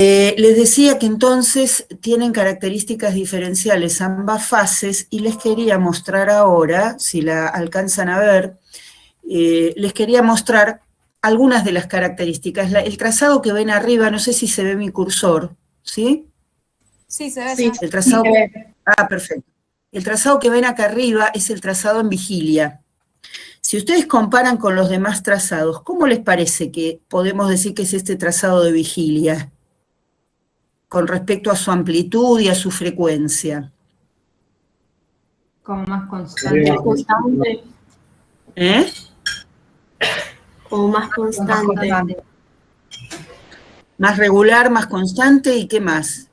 Les decía que entonces tienen características diferenciales ambas fases y les quería mostrar ahora, si la alcanzan a ver, les quería mostrar algunas de las características. El trazado que ven arriba, no sé si se ve mi cursor, ¿sí? Sí, se ve. Sí, El trazado, se ve. perfecto. El trazado que ven acá arriba es el trazado en vigilia. Si ustedes comparan con los demás trazados, ¿cómo les parece que podemos decir que es este trazado de vigilia con respecto a su amplitud y a su frecuencia? Como más constante. ¿Eh? Como más constante. Más regular, más constante, ¿y qué más?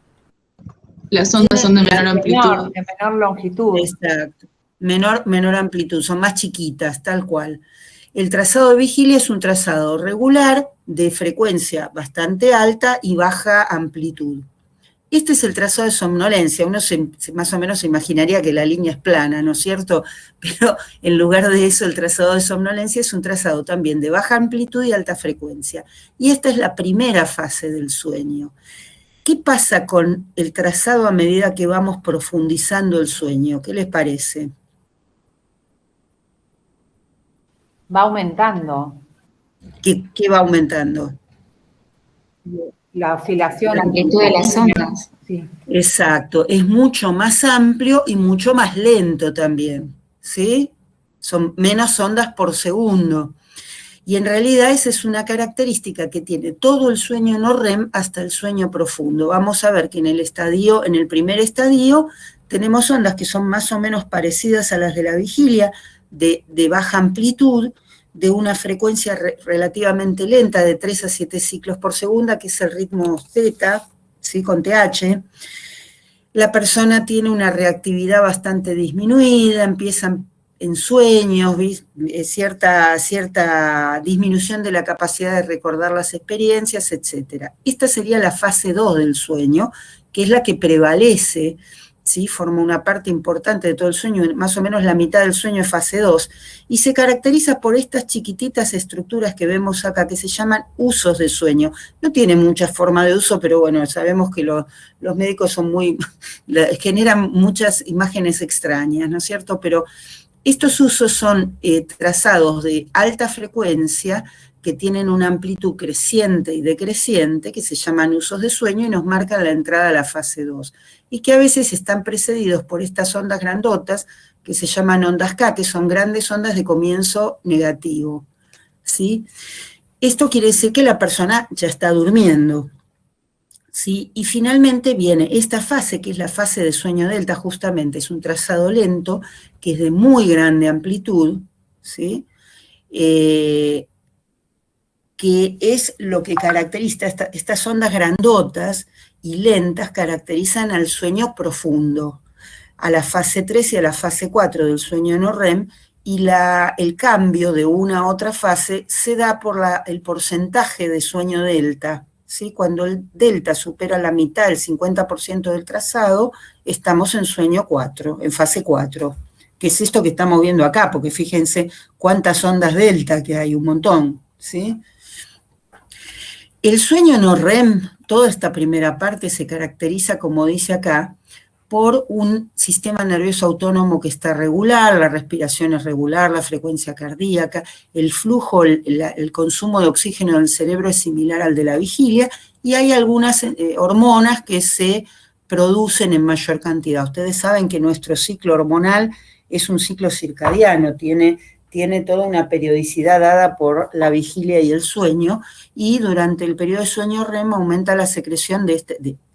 Las ondas son de menor amplitud. De menor longitud. Exacto. Menor amplitud, son más chiquitas, tal cual. El trazado de vigilia es un trazado regular de frecuencia bastante alta y baja amplitud. Este es el trazado de somnolencia. Uno más o menos se imaginaría que la línea es plana, ¿no es cierto? Pero en lugar de eso, el trazado de somnolencia es un trazado también de baja amplitud y alta frecuencia. Y esta es la primera fase del sueño. ¿Qué pasa con el trazado a medida que vamos profundizando el sueño? ¿Qué les parece? Va aumentando. ¿Qué va aumentando? La oscilación. La amplitud de las ondas. Sí. Exacto, es mucho más amplio y mucho más lento también, ¿sí? Son menos ondas por segundo. Y en realidad esa es una característica que tiene todo el sueño no REM hasta el sueño profundo. Vamos a ver que en el primer estadio, tenemos ondas que son más o menos parecidas a las de la vigilia, de baja amplitud, de una frecuencia relativamente lenta, de 3 a 7 ciclos por segunda, que es el ritmo zeta, ¿sí? Con TH. La persona tiene una reactividad bastante disminuida, empiezan en sueños, cierta disminución de la capacidad de recordar las experiencias, etc. Esta sería la fase 2 del sueño, que es la que prevalece, ¿sí? Forma una parte importante de todo el sueño, más o menos la mitad del sueño es fase 2, y se caracteriza por estas chiquititas estructuras que vemos acá, que se llaman usos de sueño. No tiene mucha forma de uso, pero bueno, sabemos que los médicos son generan muchas imágenes extrañas, ¿no es cierto? Pero estos usos son trazados de alta frecuencia que tienen una amplitud creciente y decreciente, que se llaman usos de sueño y nos marcan la entrada a la fase 2, y que a veces están precedidos por estas ondas grandotas que se llaman ondas K, que son grandes ondas de comienzo negativo, ¿sí? Esto quiere decir que la persona ya está durmiendo, ¿sí? Y finalmente viene esta fase, que es la fase de sueño delta, justamente es un trazado lento, que es de muy grande amplitud, ¿sí? Que es lo que caracteriza, estas ondas grandotas y lentas caracterizan al sueño profundo, a la fase 3 y a la fase 4 del sueño no REM, y el cambio de una a otra fase se da por el porcentaje de sueño delta, ¿sí? Cuando el delta supera la mitad, el 50% del trazado, estamos en sueño 4, en fase 4, que es esto que estamos viendo acá, porque fíjense cuántas ondas delta que hay, un montón, ¿sí? El sueño no REM, toda esta primera parte se caracteriza, como dice acá, por un sistema nervioso autónomo que está regular, la respiración es regular, la frecuencia cardíaca, el flujo, el consumo de oxígeno del cerebro es similar al de la vigilia, y hay algunas hormonas que se producen en mayor cantidad. Ustedes saben que nuestro ciclo hormonal es un ciclo circadiano, tiene toda una periodicidad dada por la vigilia y el sueño, y durante el periodo de sueño REM aumenta la secreción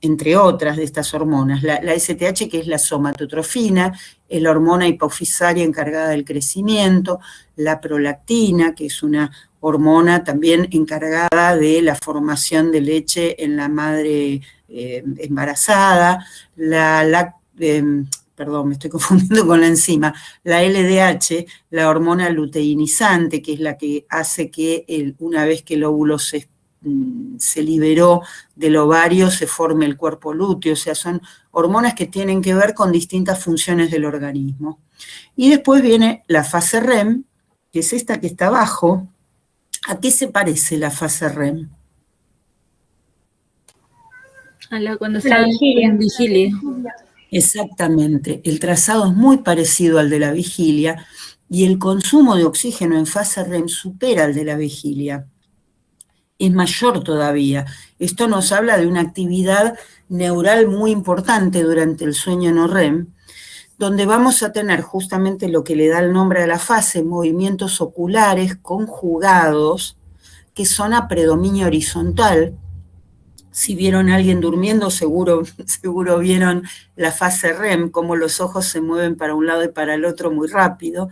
entre otras de estas hormonas, la STH, que es la somatotrofina, es la hormona hipofisaria encargada del crecimiento, la prolactina, que es una hormona también encargada de la formación de leche en la madre embarazada, perdón, me estoy confundiendo con la enzima, la LDH, la hormona luteinizante, que es la que hace que una vez que el óvulo se liberó del ovario, se forme el cuerpo lúteo, o sea, son hormonas que tienen que ver con distintas funciones del organismo. Y después viene la fase REM, que es esta que está abajo. ¿A qué se parece la fase REM? Cuando está en vigilia. Exactamente, el trazado es muy parecido al de la vigilia y el consumo de oxígeno en fase REM supera al de la vigilia. Es mayor todavía. Esto nos habla de una actividad neural muy importante durante el sueño no REM, donde vamos a tener justamente lo que le da el nombre a la fase, movimientos oculares conjugados, que son a predominio horizontal. Si vieron a alguien durmiendo, seguro vieron la fase REM, cómo los ojos se mueven para un lado y para el otro muy rápido.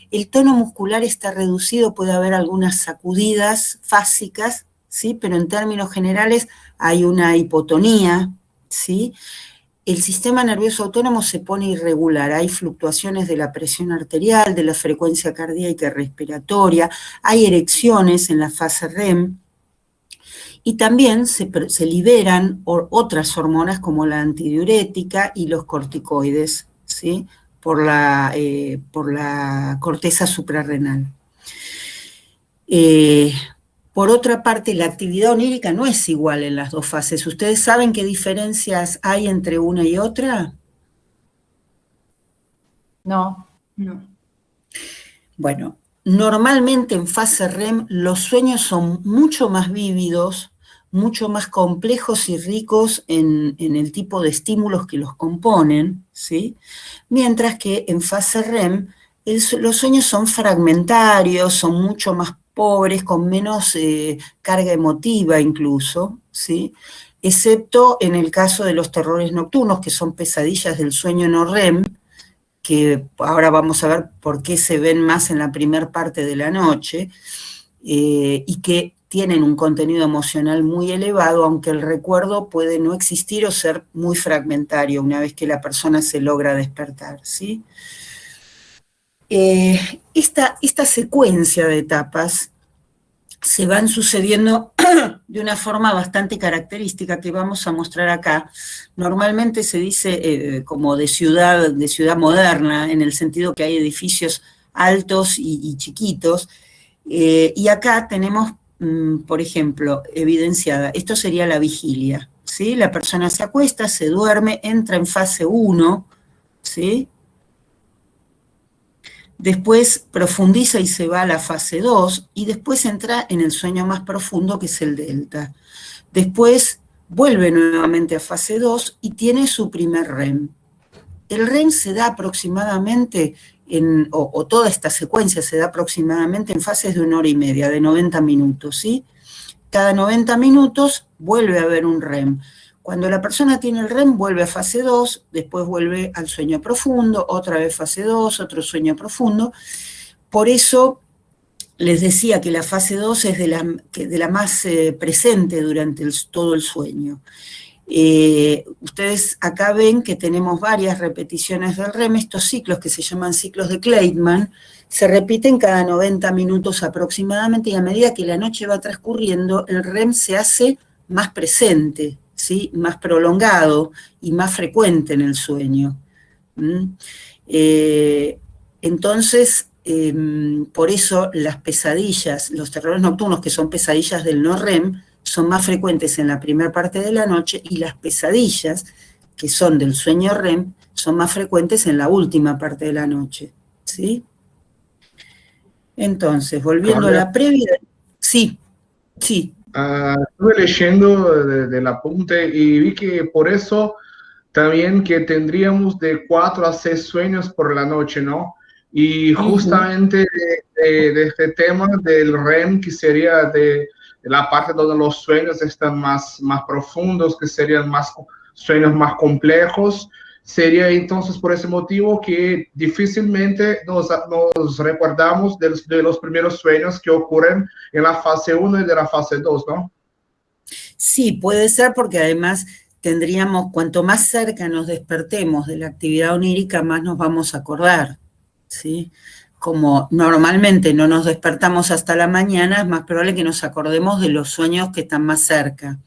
El tono muscular está reducido, puede haber algunas sacudidas fásicas, ¿sí? Pero en términos generales hay una hipotonía, ¿sí? El sistema nervioso autónomo se pone irregular, hay fluctuaciones de la presión arterial, de la frecuencia cardíaca y respiratoria, hay erecciones en la fase REM, y también se liberan otras hormonas como la antidiurética y los corticoides, ¿sí? Por la corteza suprarrenal. Por otra parte, la actividad onírica no es igual en las dos fases. ¿Ustedes saben qué diferencias hay entre una y otra? No. Bueno, normalmente en fase REM los sueños son mucho más vívidos, mucho más complejos y ricos en el tipo de estímulos que los componen, ¿sí? Mientras que en fase REM los sueños son fragmentarios, son mucho más pobres, con menos carga emotiva incluso, ¿sí? Excepto en el caso de los terrores nocturnos, que son pesadillas del sueño no REM, que ahora vamos a ver por qué se ven más en la primera parte de la noche, y que tienen un contenido emocional muy elevado, aunque el recuerdo puede no existir o ser muy fragmentario una vez que la persona se logra despertar, ¿sí? Esta secuencia de etapas se van sucediendo de una forma bastante característica que vamos a mostrar acá. Normalmente se dice como de ciudad moderna, en el sentido que hay edificios altos y chiquitos, y acá tenemos, por ejemplo, evidenciada, esto sería la vigilia, ¿sí? La persona se acuesta, se duerme, entra en fase 1, ¿sí? Después profundiza y se va a la fase 2, y después entra en el sueño más profundo, que es el delta. Después vuelve nuevamente a fase 2 y tiene su primer REM. El REM se da aproximadamente, o toda esta secuencia se da aproximadamente en fases de 1 hora y media, de 90 minutos, ¿sí? Cada 90 minutos vuelve a haber un REM. Cuando la persona tiene el REM, vuelve a fase 2, después vuelve al sueño profundo, otra vez fase 2, otro sueño profundo. Por eso les decía que la fase 2 es de la más presente durante todo el sueño. Ustedes acá ven que tenemos varias repeticiones del REM. Estos ciclos, que se llaman ciclos de Kleitman, se repiten cada 90 minutos aproximadamente, y a medida que la noche va transcurriendo, el REM se hace más presente, ¿sí? Más prolongado y más frecuente en el sueño. Entonces, por eso las pesadillas, los terrores nocturnos, que son pesadillas del no REM, son más frecuentes en la primera parte de la noche, y las pesadillas, que son del sueño REM, son más frecuentes en la última parte de la noche, ¿sí? Entonces, volviendo a la previa... Sí. Estuve leyendo del apunte y vi que por eso también que tendríamos de 4 a 6 sueños por la noche, ¿no? Y justamente de este tema del REM, que sería de la parte donde los sueños están más profundos, que serían sueños más complejos, sería entonces por ese motivo que difícilmente nos recordamos de los primeros sueños que ocurren en la fase 1 y de la fase 2, ¿no? Sí, puede ser, porque además tendríamos, cuanto más cerca nos despertemos de la actividad onírica, más nos vamos a acordar, ¿sí? Como normalmente no nos despertamos hasta la mañana, es más probable que nos acordemos de los sueños que están más cerca.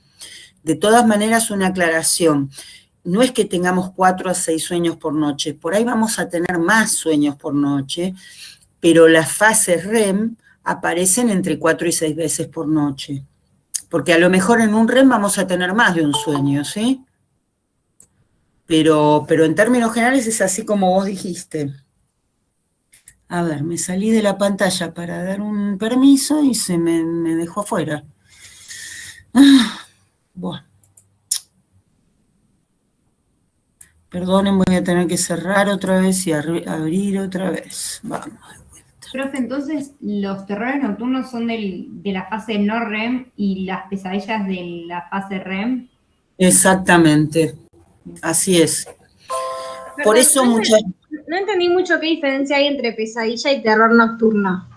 De todas maneras, una aclaración: no es que tengamos 4 a 6 sueños por noche, por ahí vamos a tener más sueños por noche, pero las fases REM aparecen entre 4 y 6 veces por noche. porque a lo mejor en un REM vamos a tener más de un sueño, ¿sí? Pero en términos generales es así como vos dijiste. A ver, me salí de la pantalla para dar un permiso y se me dejó afuera. Bueno. Perdonen, voy a tener que cerrar otra vez y abrir otra vez. Vamos. Profe, entonces, los terrores nocturnos son de la fase no REM y las pesadillas de la fase REM. Exactamente, así es. Por eso muchas... No entendí mucho qué diferencia hay entre pesadilla y terror nocturno.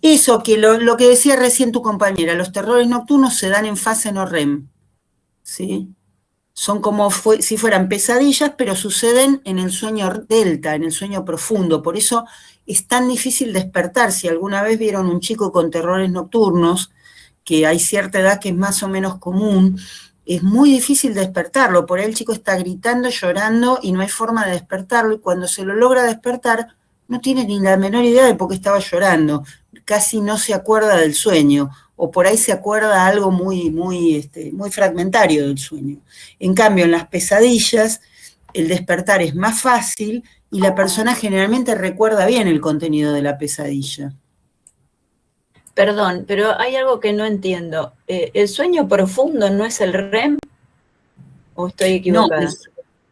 Eso, que lo que decía recién tu compañera, los terrores nocturnos se dan en fase no REM, ¿sí? Son como si fueran pesadillas, pero suceden en el sueño delta, en el sueño profundo. Por eso es tan difícil despertar. Si alguna vez vieron un chico con terrores nocturnos, que hay cierta edad que es más o menos común, es muy difícil despertarlo. Por ahí el chico está gritando, llorando, y no hay forma de despertarlo, y cuando se lo logra despertar, no tiene ni la menor idea de por qué estaba llorando. Casi no se acuerda del sueño, o por ahí se acuerda algo muy fragmentario del sueño. En cambio, en las pesadillas, el despertar es más fácil y la persona generalmente recuerda bien el contenido de la pesadilla. Perdón, pero hay algo que no entiendo. ¿El sueño profundo no es el REM? ¿O estoy equivocada?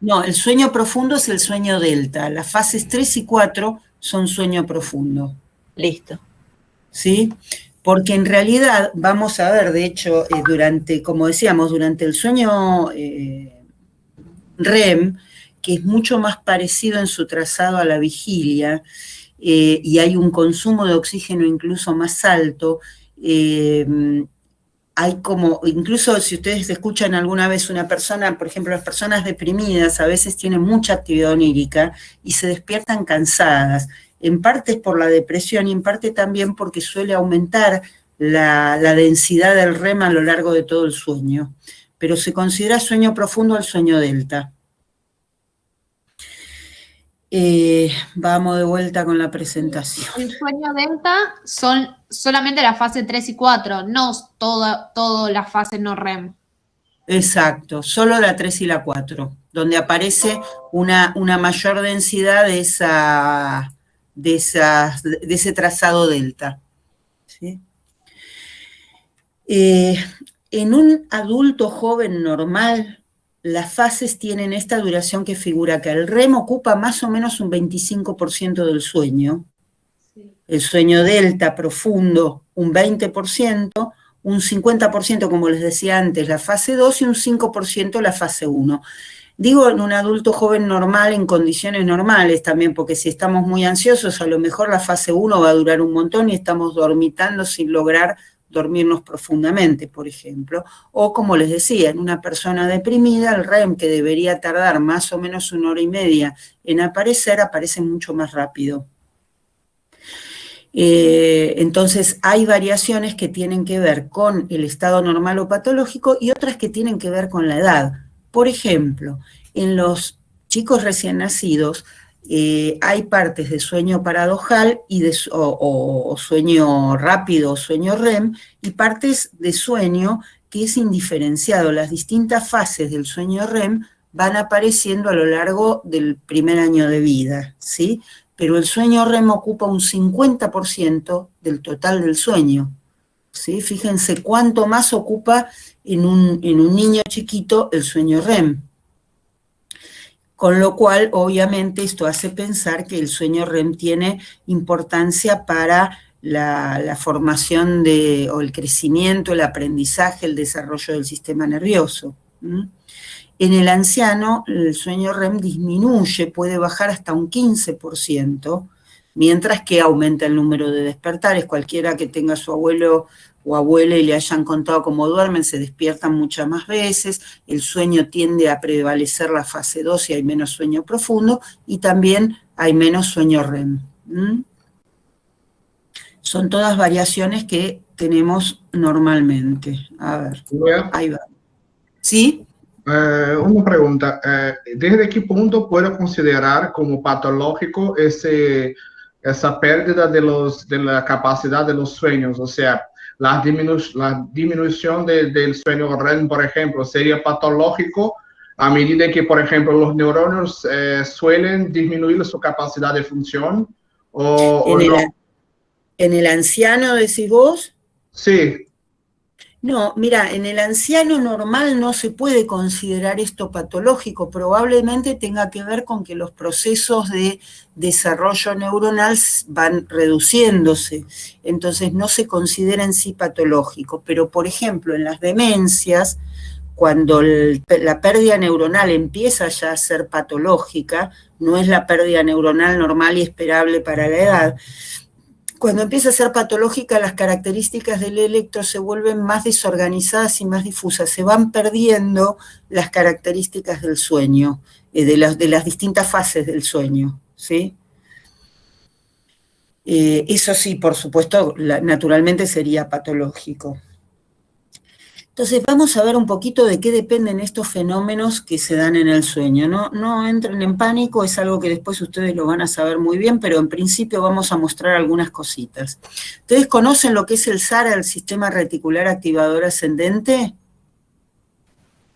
No, el sueño profundo es el sueño delta. Las fases 3 y 4 son sueño profundo. Listo. ¿Sí? Porque en realidad, vamos a ver, de hecho, como decíamos, durante el sueño REM, que es mucho más parecido en su trazado a la vigilia, y hay un consumo de oxígeno incluso más alto, hay como, incluso si ustedes escuchan alguna vez una persona, por ejemplo, las personas deprimidas a veces tienen mucha actividad onírica y se despiertan cansadas. En parte es por la depresión y en parte también porque suele aumentar la densidad del REM a lo largo de todo el sueño. Pero se considera sueño profundo el sueño delta. Vamos de vuelta con la presentación. El sueño delta son solamente la fase 3 y 4, no toda la fase no REM. Exacto, solo la 3 y la 4, donde aparece una mayor densidad de ese trazado delta. ¿Sí? En un adulto joven normal, las fases tienen esta duración que figura acá. El REM ocupa más o menos un 25% del sueño, el sueño delta profundo un 20%, un 50%, como les decía antes, la fase 2 y un 5% la fase 1. Digo en un adulto joven normal, en condiciones normales también, porque si estamos muy ansiosos, a lo mejor la fase 1 va a durar un montón y estamos dormitando sin lograr dormirnos profundamente, por ejemplo. O como les decía, en una persona deprimida, el REM, que debería tardar más o menos 1 hora y media en aparecer, aparece mucho más rápido. Entonces hay variaciones que tienen que ver con el estado normal o patológico y otras que tienen que ver con la edad. Por ejemplo, en los chicos recién nacidos hay partes de sueño paradojal o sueño rápido o sueño REM y partes de sueño que es indiferenciado. Las distintas fases del sueño REM van apareciendo a lo largo del primer año de vida, ¿sí? Pero el sueño REM ocupa un 50% del total del sueño, ¿sí? Fíjense cuánto más ocupa en un niño chiquito el sueño REM. Con lo cual, obviamente, esto hace pensar que el sueño REM tiene importancia para la formación o el crecimiento, el aprendizaje, el desarrollo del sistema nervioso. En el anciano, el sueño REM disminuye, puede bajar hasta un 15%, mientras que aumenta el número de despertares. Cualquiera que tenga a su abuelo o abuela y le hayan contado cómo duermen, se despiertan muchas más veces, el sueño tiende a prevalecer la fase 2 y hay menos sueño profundo, y también hay menos sueño REM. Son todas variaciones que tenemos normalmente. A ver, ahí va. ¿Sí? Una pregunta, ¿desde qué punto puedo considerar como patológico esa pérdida de la capacidad de los sueños? O sea, la disminución del sueño REM, por ejemplo, sería patológico a medida que, por ejemplo, los neuronas suelen disminuir su capacidad de función o no. ¿En el anciano decís vos? Sí. No, mira, en el anciano normal no se puede considerar esto patológico, probablemente tenga que ver con que los procesos de desarrollo neuronal van reduciéndose, entonces no se considera en sí patológico, pero por ejemplo en las demencias, cuando la pérdida neuronal empieza ya a ser patológica, no es la pérdida neuronal normal y esperable para la edad. Cuando empieza a ser patológica, las características del electro se vuelven más desorganizadas y más difusas, se van perdiendo las características del sueño, de las distintas fases del sueño, ¿sí? Eso sí, por supuesto, naturalmente sería patológico. Entonces vamos a ver un poquito de qué dependen estos fenómenos que se dan en el sueño. No entren en pánico, es algo que después ustedes lo van a saber muy bien, pero en principio vamos a mostrar algunas cositas. ¿Ustedes conocen lo que es el SARA, el Sistema Reticular Activador Ascendente?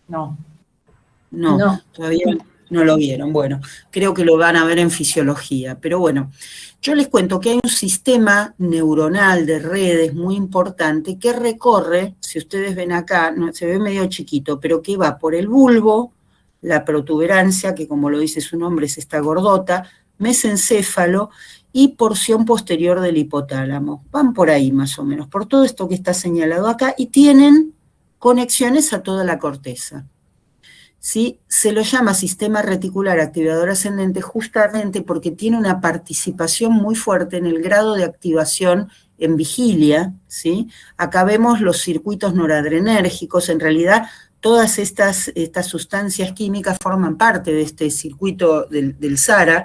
No. No, todavía no lo vieron. Bueno, creo que lo van a ver en fisiología, pero bueno. Yo les cuento que hay un sistema neuronal de redes muy importante que recorre, si ustedes ven acá, se ve medio chiquito, pero que va por el bulbo, la protuberancia, que como lo dice su nombre es esta gordota, mesencéfalo y porción posterior del hipotálamo. Van por ahí más o menos, por todo esto que está señalado acá, y tienen conexiones a toda la corteza. ¿Sí? Se lo llama sistema reticular activador ascendente justamente porque tiene una participación muy fuerte en el grado de activación en vigilia, ¿sí? Acá vemos los circuitos noradrenérgicos, en realidad todas estas sustancias químicas forman parte de este circuito del SARA.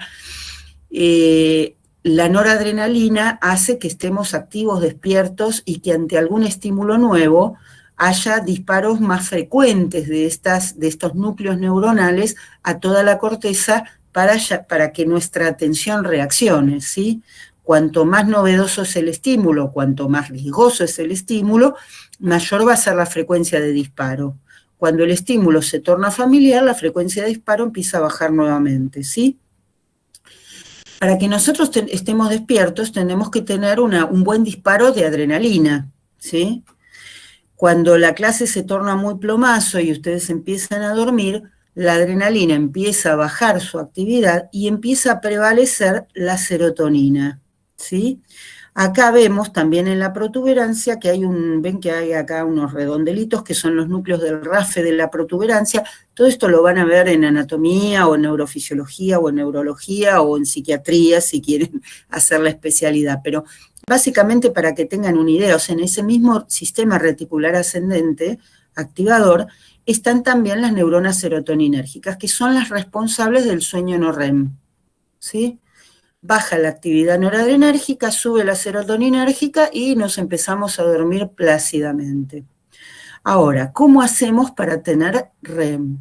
La noradrenalina hace que estemos activos, despiertos y que ante algún estímulo nuevo haya disparos más frecuentes de estos núcleos neuronales a toda la corteza para que nuestra atención reaccione, ¿sí? Cuanto más novedoso es el estímulo, cuanto más riesgoso es el estímulo, mayor va a ser la frecuencia de disparo. Cuando el estímulo se torna familiar, la frecuencia de disparo empieza a bajar nuevamente, ¿sí? Para que nosotros estemos despiertos, tenemos que tener un buen disparo de adrenalina, ¿sí? Cuando la clase se torna muy plomazo y ustedes empiezan a dormir, la adrenalina empieza a bajar su actividad y empieza a prevalecer la serotonina, ¿sí? Acá vemos también en la protuberancia que ven que hay acá unos redondelitos que son los núcleos del RAFE de la protuberancia. Todo esto lo van a ver en anatomía o en neurofisiología o en neurología o en psiquiatría si quieren hacer la especialidad, pero básicamente para que tengan una idea, o sea, en ese mismo sistema reticular ascendente activador están también las neuronas serotoninérgicas, que son las responsables del sueño no REM, ¿sí? Baja la actividad noradrenérgica, sube la serotoninérgica y nos empezamos a dormir plácidamente. Ahora, ¿cómo hacemos para tener REM?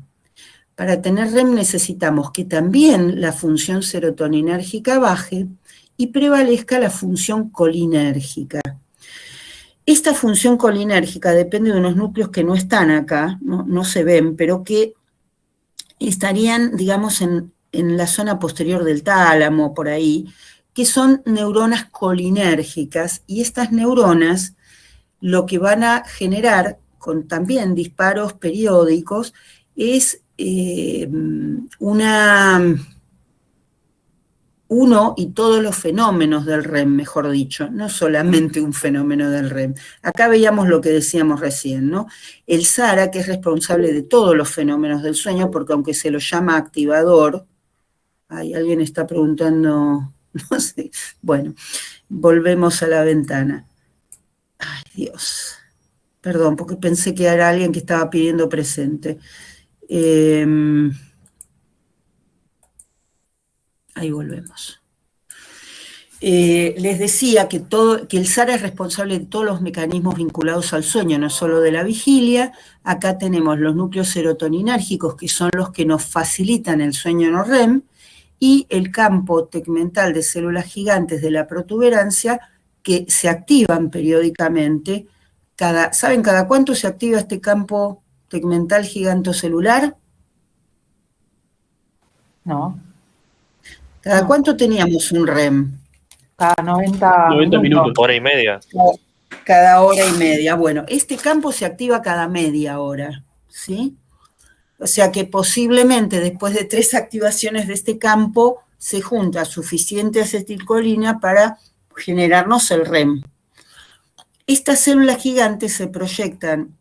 Para tener REM necesitamos que también la función serotoninérgica baje y prevalezca la función colinérgica. Esta función colinérgica depende de unos núcleos que no están acá, no se ven, pero que estarían, digamos, en la zona posterior del tálamo, por ahí, que son neuronas colinérgicas, y estas neuronas lo que van a generar, con también disparos periódicos, es uno y todos los fenómenos del REM, mejor dicho, no solamente un fenómeno del REM. Acá veíamos lo que decíamos recién, ¿no? El SARA, que es responsable de todos los fenómenos del sueño, porque aunque se lo llama activador, alguien está preguntando, no sé, bueno, volvemos a la ventana. Ay, Dios, perdón, porque pensé que era alguien que estaba pidiendo presente. Ahí volvemos. Les decía que el SARA es responsable de todos los mecanismos vinculados al sueño, no solo de la vigilia. Acá tenemos los núcleos serotoninérgicos, que son los que nos facilitan el sueño no REM, y el campo tegmental de células gigantes de la protuberancia, que se activan periódicamente ¿saben cada cuánto se activa este campo tegmental gigantocelular? No. ¿Cada No. cuánto teníamos un REM? Cada 90 minutos. Hora y media. Cada hora y media. Bueno, este campo se activa cada media hora, ¿sí? O sea que posiblemente después de 3 activaciones de este campo se junta suficiente acetilcolina para generarnos el REM. Estas células gigantes se proyectan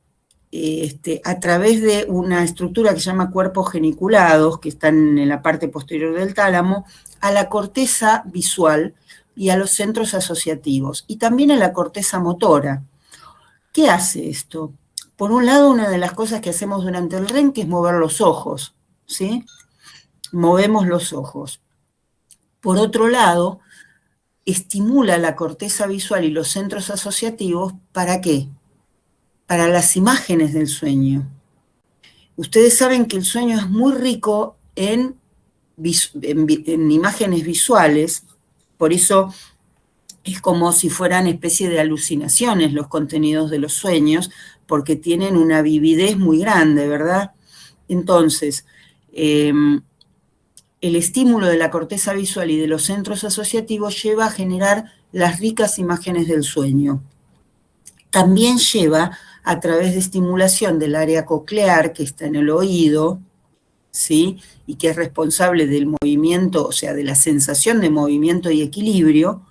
a través de una estructura que se llama cuerpos geniculados, que están en la parte posterior del tálamo, a la corteza visual y a los centros asociativos, y también a la corteza motora. ¿Qué hace esto? Por un lado, una de las cosas que hacemos durante el REM, que es mover los ojos, ¿sí? Movemos los ojos. Por otro lado, estimula la corteza visual y los centros asociativos, ¿para qué? Para las imágenes del sueño. Ustedes saben que el sueño es muy rico en imágenes visuales, por eso es como si fueran especie de alucinaciones los contenidos de los sueños, porque tienen una vividez muy grande, ¿verdad? Entonces, el estímulo de la corteza visual y de los centros asociativos lleva a generar las ricas imágenes del sueño. También lleva, a través de estimulación del área coclear, que está en el oído, ¿sí? Y que es responsable del movimiento, o sea, de la sensación de movimiento y equilibrio,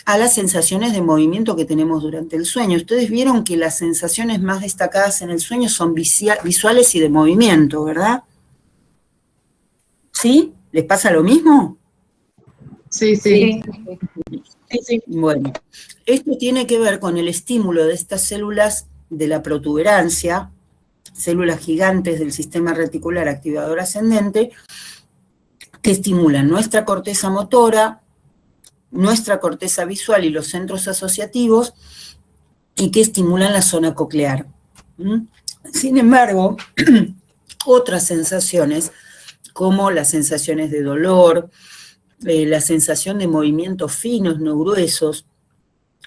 a las sensaciones de movimiento que tenemos durante el sueño. Ustedes vieron que las sensaciones más destacadas en el sueño son visuales y de movimiento, ¿verdad? ¿Sí? ¿Les pasa lo mismo? Sí. Sí. Bueno, esto tiene que ver con el estímulo de estas células de la protuberancia, células gigantes del sistema reticular activador ascendente, que estimulan nuestra corteza motora, nuestra corteza visual y los centros asociativos, y que estimulan la zona coclear. Sin embargo, otras sensaciones, como las sensaciones de dolor, la sensación de movimientos finos, no gruesos,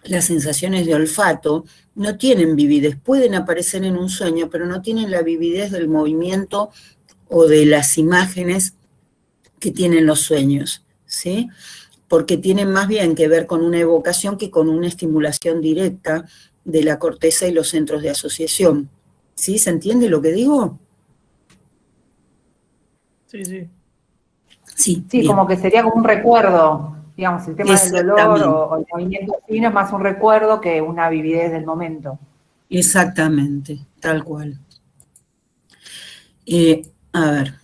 las sensaciones de olfato, no tienen vividez, pueden aparecer en un sueño, pero no tienen la vividez del movimiento o de las imágenes que tienen los sueños, ¿sí? Porque tienen más bien que ver con una evocación que con una estimulación directa de la corteza y los centros de asociación. ¿Sí? ¿Se entiende lo que digo? Sí. Sí, bien. como que sería como un recuerdo, digamos, el tema del dolor o el movimiento fino es más un recuerdo que una vividez del momento. Exactamente, tal cual. A ver.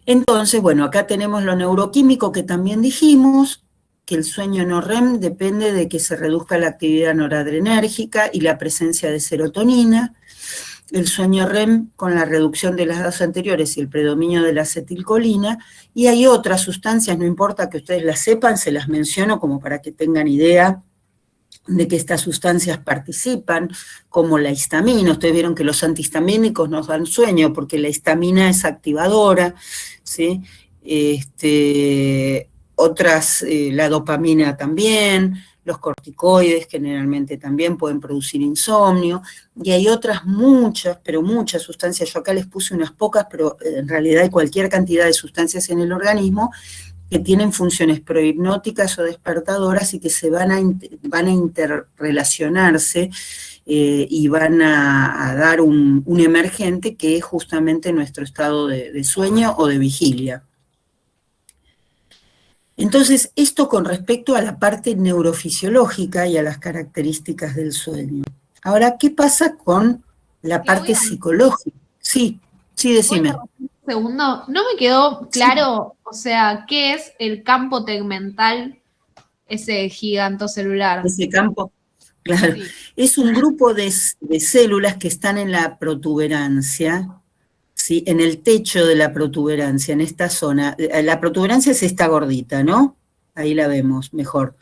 Entonces, bueno, acá tenemos lo neuroquímico que también dijimos, que el sueño no REM depende de que se reduzca la actividad noradrenérgica y la presencia de serotonina. El sueño REM con la reducción de las dos anteriores y el predominio de la acetilcolina, y hay otras sustancias, no importa que ustedes las sepan, se las menciono como para que tengan idea de que estas sustancias participan, como la histamina. Ustedes vieron que los antihistamínicos nos dan sueño porque la histamina es activadora, ¿sí? Otras, la dopamina también, los corticoides generalmente también pueden producir insomnio, y hay otras muchas, pero muchas sustancias, yo acá les puse unas pocas, pero en realidad hay cualquier cantidad de sustancias en el organismo que tienen funciones prohipnóticas o despertadoras y que se van a interrelacionarse y van a dar un emergente que es justamente nuestro estado de sueño o de vigilia. Entonces, esto con respecto a la parte neurofisiológica y a las características del sueño. Ahora, ¿qué pasa con la parte psicológica? Sí, decime. Un segundo, no me quedó claro, o sea, ¿qué es el campo tegmental, ese gigantocelular? Ese campo, claro, sí. Es un grupo de células que están en la protuberancia, ¿sí? En el techo de la protuberancia, en esta zona. La protuberancia es esta gordita, ¿no? Ahí la vemos mejor.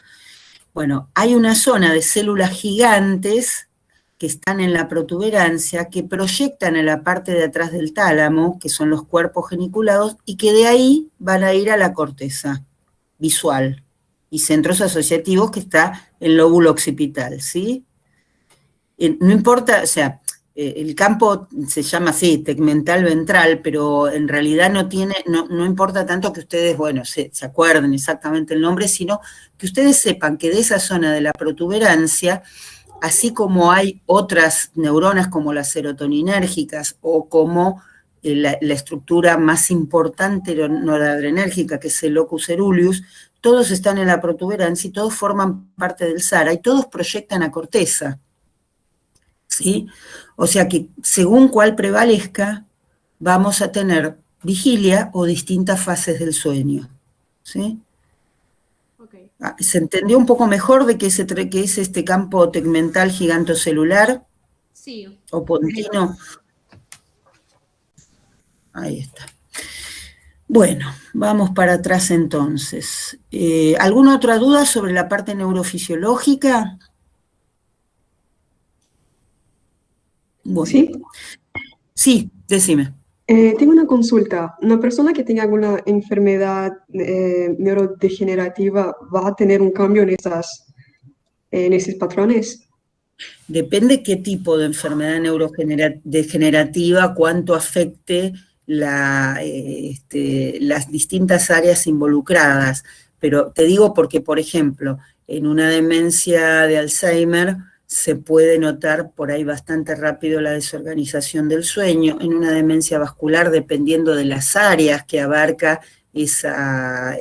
Bueno, hay una zona de células gigantes que están en la protuberancia, que proyectan en la parte de atrás del tálamo, que son los cuerpos geniculados, y que de ahí van a ir a la corteza visual y centros asociativos, que está el lóbulo occipital, ¿sí? no importa, o sea, el campo se llama así, tegmental ventral, pero en realidad no importa tanto que ustedes, bueno, se acuerden exactamente el nombre, sino que ustedes sepan que de esa zona de la protuberancia, así como hay otras neuronas como las serotoninérgicas o como la estructura más importante noradrenérgica, que es el locus ceruleus, todos están en la protuberancia y todos forman parte del SARA y todos proyectan a corteza. ¿Sí? O sea que según cuál prevalezca, vamos a tener vigilia o distintas fases del sueño. ¿Sí? Ok. ¿Se entendió un poco mejor de qué es este campo tegmental gigantocelular? Sí. ¿O pontino? Ahí está. Bueno, vamos para atrás entonces. ¿Alguna otra duda sobre la parte neurofisiológica? Bueno. ¿Sí? Sí, decime. Tengo una consulta. ¿Una persona que tenga alguna enfermedad neurodegenerativa va a tener un cambio en esos patrones? Depende qué tipo de enfermedad neurodegenerativa, cuánto afecte las distintas áreas involucradas. Pero te digo porque, por ejemplo, en una demencia de Alzheimer se puede notar por ahí bastante rápido la desorganización del sueño. En una demencia vascular, dependiendo de las áreas que abarca esa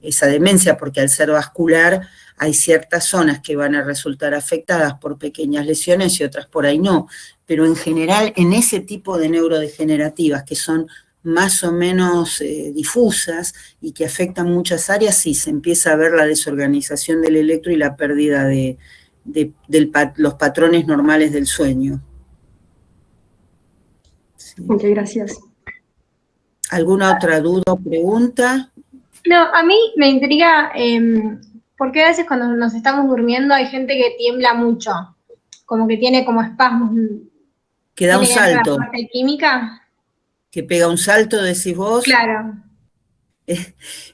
demencia, porque al ser vascular hay ciertas zonas que van a resultar afectadas por pequeñas lesiones y otras por ahí no, pero en general en ese tipo de neurodegenerativas que son más o menos difusas y que afectan muchas áreas, sí se empieza a ver la desorganización del electro y la pérdida de los patrones normales del sueño. Sí. Ok, gracias. ¿Alguna otra duda o pregunta? No, a mí me intriga, porque a veces cuando nos estamos durmiendo hay gente que tiembla mucho, como que tiene como espasmos. Que da un ¿Tiene que ver con salto. la parte química? Que pega un salto, decís vos. Claro.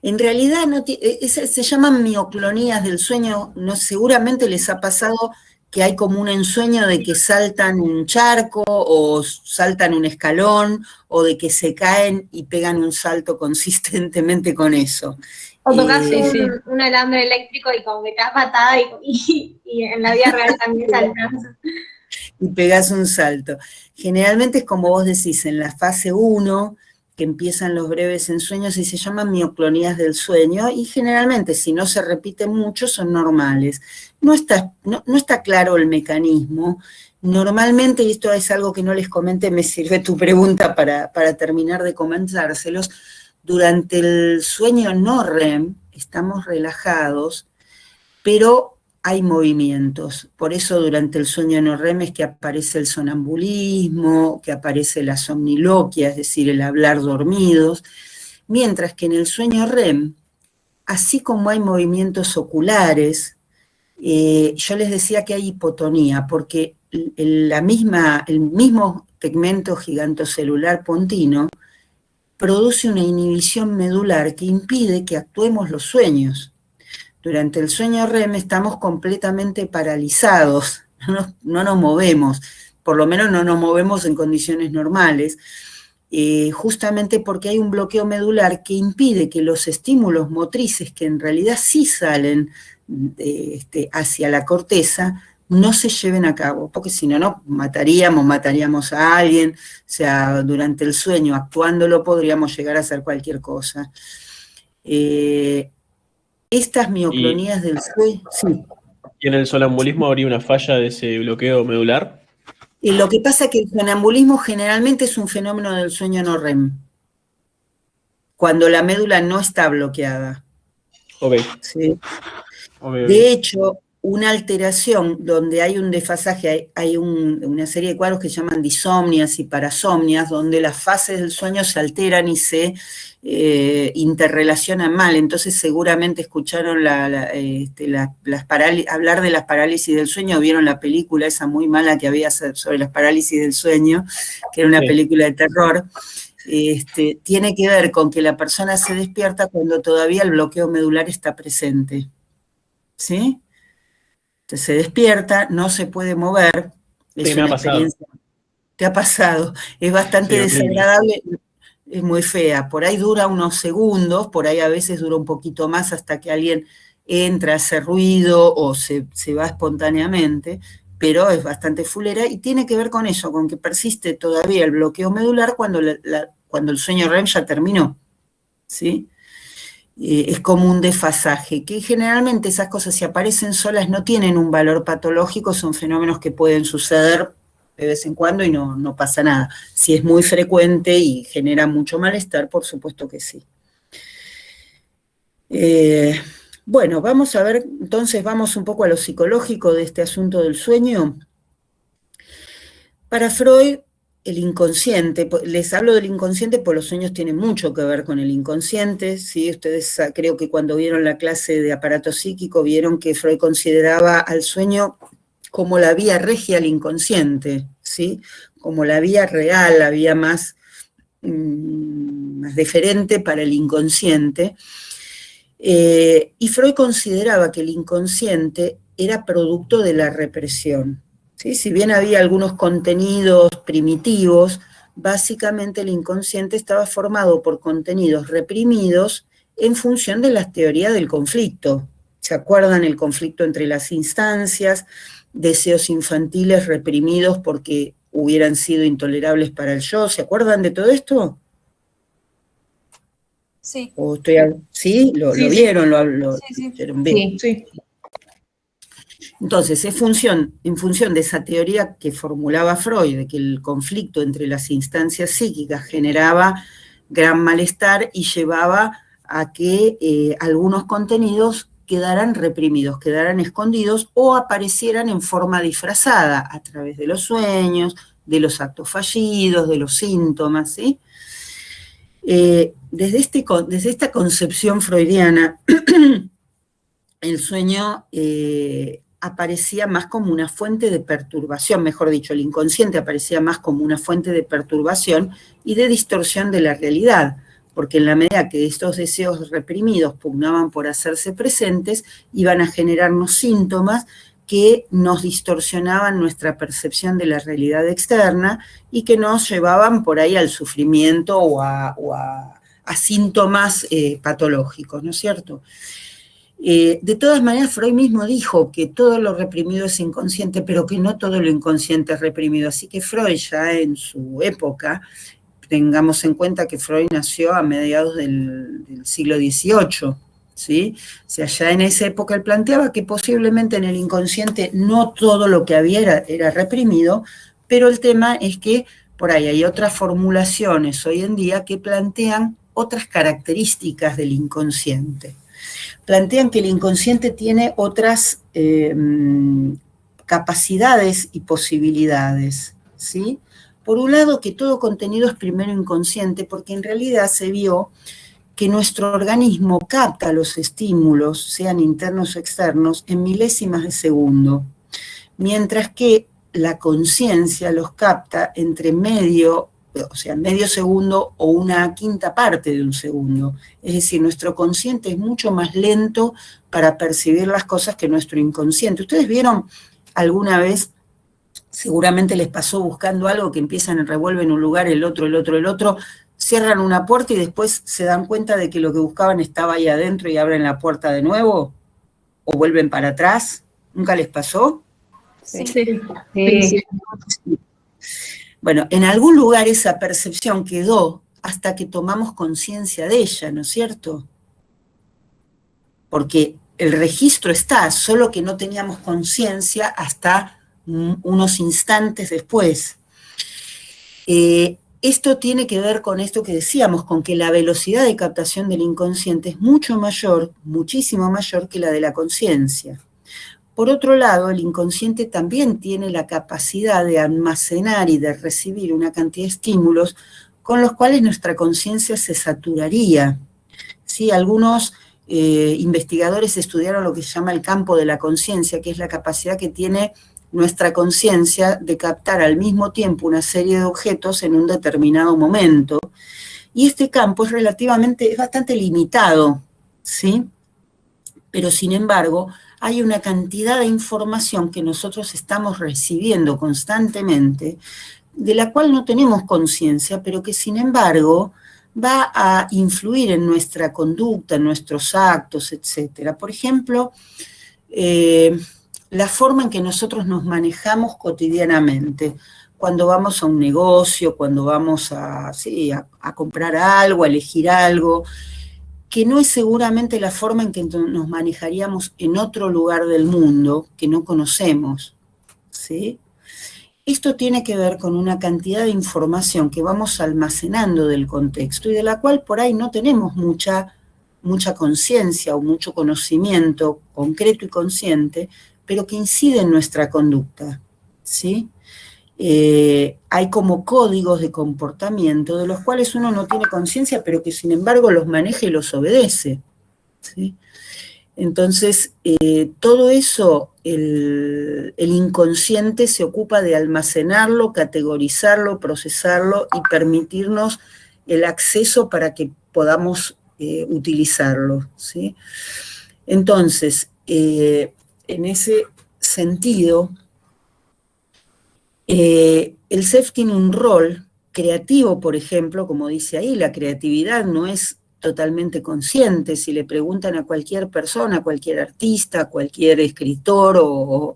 En realidad se llaman mioclonías del sueño, no, seguramente les ha pasado que hay como un ensueño de que saltan un charco o saltan un escalón o de que se caen y pegan un salto consistentemente con eso. O tocas sí. un alambre eléctrico y como que te das patada y en la vida real también saltas. Y pegás un salto. Generalmente es como vos decís, en la fase 1, que empiezan los breves ensueños y se llaman mioclonías del sueño, y generalmente, si no se repiten mucho, son normales. No está claro el mecanismo. Normalmente, y esto es algo que no les comenté, me sirve tu pregunta para terminar de comentárselos, durante el sueño no REM estamos relajados, pero hay movimientos. Por eso durante el sueño no REM es que aparece el sonambulismo, que aparece la somniloquia, es decir, el hablar dormidos, mientras que en el sueño REM, así como hay movimientos oculares, yo les decía que hay hipotonía, porque el mismo tegmento gigantocelular pontino produce una inhibición medular que impide que actuemos los sueños. Durante el sueño REM estamos completamente paralizados, no nos movemos, por lo menos no nos movemos en condiciones normales, justamente porque hay un bloqueo medular que impide que los estímulos motrices, que en realidad sí salen hacia la corteza, no se lleven a cabo, porque si no, mataríamos a alguien, o sea, durante el sueño, actuándolo, podríamos llegar a hacer cualquier cosa. Estas mioclonías del sueño, sí. ¿Y en el sonambulismo habría una falla de ese bloqueo medular? Lo que pasa es que el sonambulismo generalmente es un fenómeno del sueño no REM, cuando la médula no está bloqueada. Ok. ¿Sí? Okay. De hecho, una alteración donde hay un desfasaje, hay una serie de cuadros que se llaman disomnias y parasomnias, donde las fases del sueño se alteran y se interrelacionan mal. Entonces seguramente escucharon hablar de las parálisis del sueño, vieron la película esa muy mala que había sobre las parálisis del sueño, que era una película de terror. Tiene que ver con que la persona se despierta cuando todavía el bloqueo medular está presente. ¿Sí? Se despierta, no se puede mover. Es Sí, me ha una pasado. experiencia. ¿Te ha pasado? Es bastante Sí, horrible. desagradable, es muy fea. Por ahí dura unos segundos, por ahí a veces dura un poquito más hasta que alguien entra, hace ruido o se va espontáneamente, pero es bastante fulera y tiene que ver con eso, con que persiste todavía el bloqueo medular cuando el sueño REM ya terminó, ¿sí? Es como un desfasaje, que generalmente esas cosas, si aparecen solas, no tienen un valor patológico, son fenómenos que pueden suceder de vez en cuando y no pasa nada. Si es muy frecuente y genera mucho malestar, por supuesto que sí. Bueno, vamos a ver, entonces vamos un poco a lo psicológico de este asunto del sueño. Para Freud, el inconsciente, les hablo del inconsciente porque los sueños tienen mucho que ver con el inconsciente, ¿sí? Ustedes creo que cuando vieron la clase de aparato psíquico vieron que Freud consideraba al sueño como la vía regia al inconsciente, ¿sí? Como la vía real, la vía más deferente para el inconsciente. Y Freud consideraba que el inconsciente era producto de la represión, ¿sí? Si bien había algunos contenidos primitivos, básicamente el inconsciente estaba formado por contenidos reprimidos en función de las teorías del conflicto. ¿Se acuerdan el conflicto entre las instancias? Deseos infantiles reprimidos porque hubieran sido intolerables para el yo. ¿Se acuerdan de todo esto? Sí. ¿Sí? ¿Lo vieron? Sí. Bien. Sí. Entonces, en función de esa teoría que formulaba Freud, de que el conflicto entre las instancias psíquicas generaba gran malestar y llevaba a que algunos contenidos quedaran reprimidos, quedaran escondidos o aparecieran en forma disfrazada a través de los sueños, de los actos fallidos, de los síntomas, ¿sí? Desde esta concepción freudiana, el sueño aparecía más como una fuente de perturbación, mejor dicho, el inconsciente aparecía más como una fuente de perturbación y de distorsión de la realidad, porque en la medida que estos deseos reprimidos pugnaban por hacerse presentes, iban a generarnos síntomas que nos distorsionaban nuestra percepción de la realidad externa y que nos llevaban por ahí al sufrimiento o a síntomas patológicos, ¿no es cierto? De todas maneras, Freud mismo dijo que todo lo reprimido es inconsciente, pero que no todo lo inconsciente es reprimido. Así que Freud ya en su época, tengamos en cuenta que Freud nació a mediados del siglo XVIII, ¿sí? O sea, ya en esa época él planteaba que posiblemente en el inconsciente no todo lo que había era reprimido, pero el tema es que por ahí hay otras formulaciones hoy en día que plantean otras características del inconsciente. Plantean que el inconsciente tiene otras capacidades y posibilidades, ¿sí? Por un lado, que todo contenido es primero inconsciente, porque en realidad se vio que nuestro organismo capta los estímulos, sean internos o externos, en milésimas de segundo, mientras que la conciencia los capta entre medio segundo o una quinta parte de un segundo. Es decir, nuestro consciente es mucho más lento para percibir las cosas que nuestro inconsciente. ¿Ustedes vieron alguna vez, seguramente les pasó buscando algo, que empiezan, revuelven un lugar, el otro, cierran una puerta y después se dan cuenta de que lo que buscaban estaba ahí adentro y abren la puerta de nuevo? ¿O vuelven para atrás? ¿Nunca les pasó? Sí. Bueno, en algún lugar esa percepción quedó hasta que tomamos conciencia de ella, ¿no es cierto? Porque el registro está, solo que no teníamos conciencia hasta unos instantes después. Esto tiene que ver con esto que decíamos, con que la velocidad de captación del inconsciente es mucho mayor, muchísimo mayor que la de la conciencia. Por otro lado, el inconsciente también tiene la capacidad de almacenar y de recibir una cantidad de estímulos con los cuales nuestra conciencia se saturaría. ¿Sí? Algunos investigadores estudiaron lo que se llama el campo de la conciencia, que es la capacidad que tiene nuestra conciencia de captar al mismo tiempo una serie de objetos en un determinado momento. Y este campo es bastante limitado, ¿sí? Pero sin embargo, hay una cantidad de información que nosotros estamos recibiendo constantemente, de la cual no tenemos conciencia, pero que sin embargo va a influir en nuestra conducta, en nuestros actos, etc. Por ejemplo, la forma en que nosotros nos manejamos cotidianamente, cuando vamos a un negocio, cuando vamos a comprar algo, a elegir algo, que no es seguramente la forma en que nos manejaríamos en otro lugar del mundo que no conocemos, ¿sí? Esto tiene que ver con una cantidad de información que vamos almacenando del contexto y de la cual por ahí no tenemos mucha conciencia o mucho conocimiento concreto y consciente, pero que incide en nuestra conducta, ¿sí? Hay como códigos de comportamiento de los cuales uno no tiene conciencia, pero que sin embargo los maneja y los obedece, ¿sí? Entonces, todo eso, el inconsciente se ocupa de almacenarlo, categorizarlo, procesarlo y permitirnos el acceso para que podamos utilizarlo, ¿sí? Entonces, en ese sentido, el SEF tiene un rol creativo, por ejemplo, como dice ahí, la creatividad no es totalmente consciente. Si le preguntan a cualquier persona, a cualquier artista, a cualquier escritor o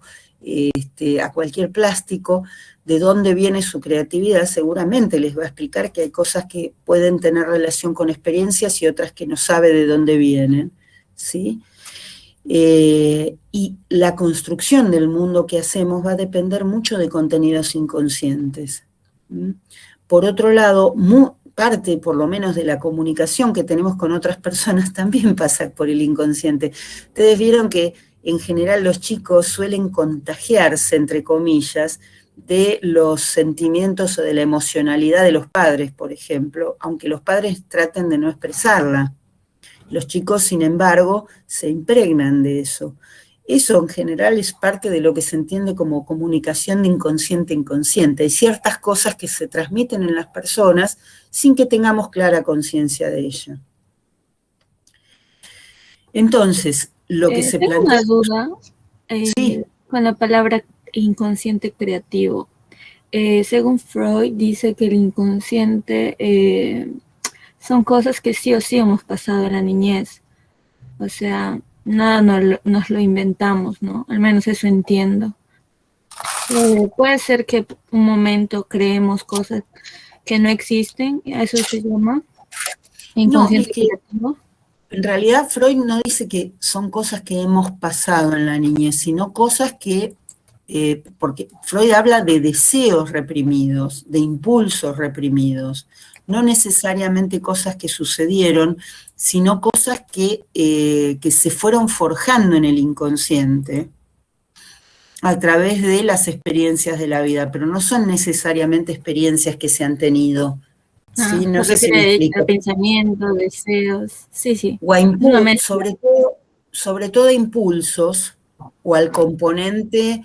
a cualquier plástico, de dónde viene su creatividad, seguramente les va a explicar que hay cosas que pueden tener relación con experiencias y otras que no sabe de dónde vienen, ¿sí? Y la construcción del mundo que hacemos va a depender mucho de contenidos inconscientes. Por otro lado, parte por lo menos de la comunicación que tenemos con otras personas también pasa por el inconsciente. Ustedes vieron que en general los chicos suelen contagiarse, entre comillas, de los sentimientos o de la emocionalidad de los padres, por ejemplo, aunque los padres traten de no expresarla. Los chicos, sin embargo, se impregnan de eso. Eso en general es parte de lo que se entiende como comunicación de inconsciente a inconsciente. Hay ciertas cosas que se transmiten en las personas sin que tengamos clara conciencia de ello. Entonces, lo que se tengo plantea... una duda Sí. con la palabra inconsciente creativo. Según Freud, dice que el inconsciente son cosas que sí o sí hemos pasado en la niñez. O sea, nada nos lo inventamos, ¿no? Al menos eso entiendo. Puede ser que un momento creemos cosas que no existen, ¿eso se llama inconsciente creativo? En realidad Freud no dice que son cosas que hemos pasado en la niñez, sino cosas que, porque Freud habla de deseos reprimidos, de impulsos reprimidos, no necesariamente cosas que sucedieron, sino cosas que se fueron forjando en el inconsciente a través de las experiencias de la vida, pero no son necesariamente experiencias que se han tenido. ¿Sí? No sé si me explico. Pensamientos, deseos, sí. O sobre todo impulsos, o al componente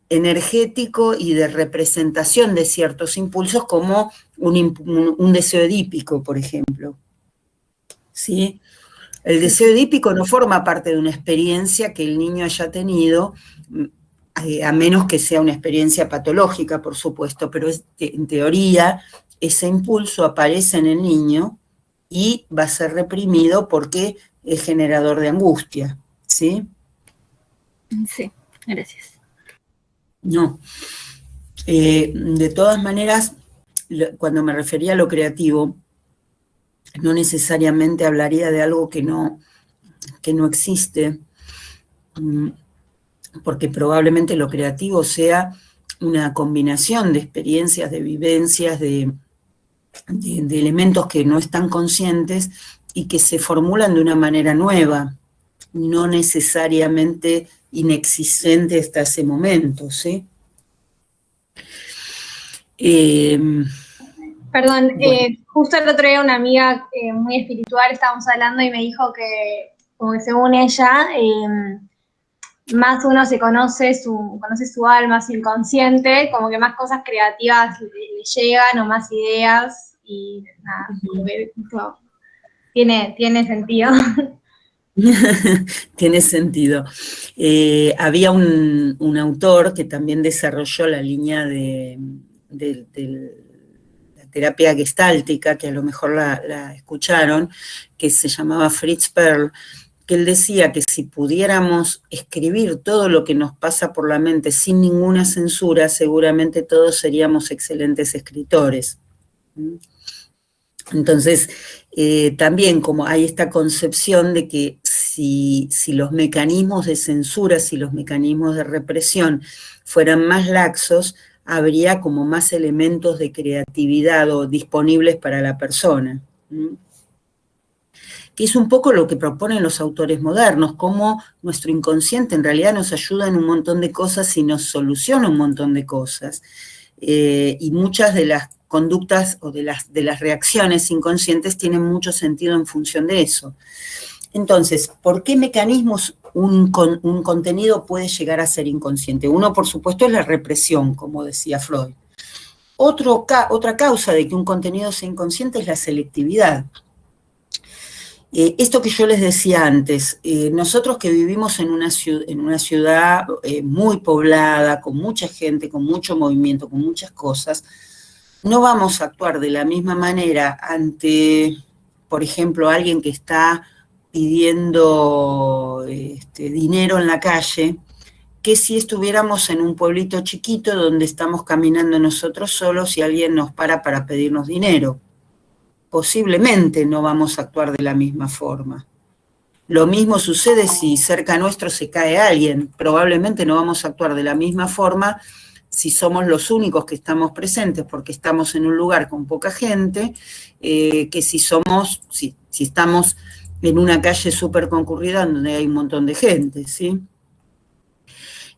energético y de representación de ciertos impulsos, como un deseo edípico, por ejemplo. ¿Sí? El deseo edípico no forma parte de una experiencia que el niño haya tenido, a menos que sea una experiencia patológica, por supuesto, pero en teoría ese impulso aparece en el niño y va a ser reprimido porque es generador de angustia, ¿sí? Sí, gracias. No. De todas maneras, cuando me refería a lo creativo, no necesariamente hablaría de algo que no existe, porque probablemente lo creativo sea una combinación de experiencias, de vivencias, de elementos que no están conscientes y que se formulan de una manera nueva, no necesariamente inexistente hasta ese momento, ¿sí? Perdón, Bueno. justo el otro día una amiga muy espiritual estábamos hablando y me dijo que, como que según ella, más uno conoce su alma, su inconsciente, como que más cosas creativas le llegan o más ideas y nada, como que tiene sentido. Tiene sentido. Había un autor que también desarrolló la línea de la terapia gestáltica, que a lo mejor la escucharon, que se llamaba Fritz Perl, que él decía que si pudiéramos escribir todo lo que nos pasa por la mente sin ninguna censura, seguramente todos seríamos excelentes escritores. Entonces, también como hay esta concepción de que si los mecanismos de censura, si los mecanismos de represión fueran más laxos, habría como más elementos de creatividad o disponibles para la persona. Que es un poco lo que proponen los autores modernos, cómo nuestro inconsciente en realidad nos ayuda en un montón de cosas y nos soluciona un montón de cosas. Y muchas de las conductas o de las reacciones inconscientes tienen mucho sentido en función de eso. Entonces, ¿por qué mecanismos un contenido puede llegar a ser inconsciente? Uno, por supuesto, es la represión, como decía Freud. Otra causa de que un contenido sea inconsciente es la selectividad. Esto que yo les decía antes, nosotros que vivimos en una ciudad muy poblada, con mucha gente, con mucho movimiento, con muchas cosas, no vamos a actuar de la misma manera ante, por ejemplo, alguien que está pidiendo dinero en la calle, que si estuviéramos en un pueblito chiquito donde estamos caminando nosotros solos y alguien nos para pedirnos dinero. Posiblemente no vamos a actuar de la misma forma. Lo mismo sucede si cerca nuestro se cae alguien. Probablemente no vamos a actuar de la misma forma si somos los únicos que estamos presentes porque estamos en un lugar con poca gente, que si estamos en una calle súper concurrida donde hay un montón de gente, ¿sí?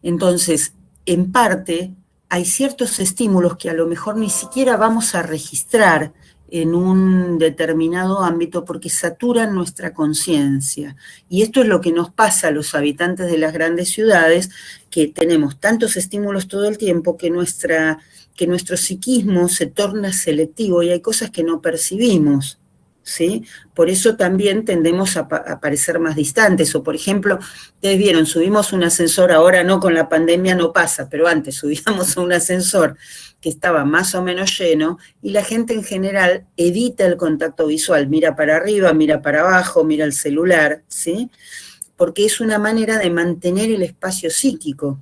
Entonces, en parte, hay ciertos estímulos que a lo mejor ni siquiera vamos a registrar en un determinado ámbito porque saturan nuestra conciencia. Y esto es lo que nos pasa a los habitantes de las grandes ciudades, que tenemos tantos estímulos todo el tiempo que nuestro psiquismo se torna selectivo y hay cosas que no percibimos, ¿sí? Por eso también tendemos a parecer más distantes. O por ejemplo, ustedes vieron, subimos un ascensor, ahora no, con la pandemia no pasa, pero antes subíamos un ascensor que estaba más o menos lleno, y la gente en general evita el contacto visual, mira para arriba, mira para abajo, mira el celular, ¿sí? Porque es una manera de mantener el espacio psíquico.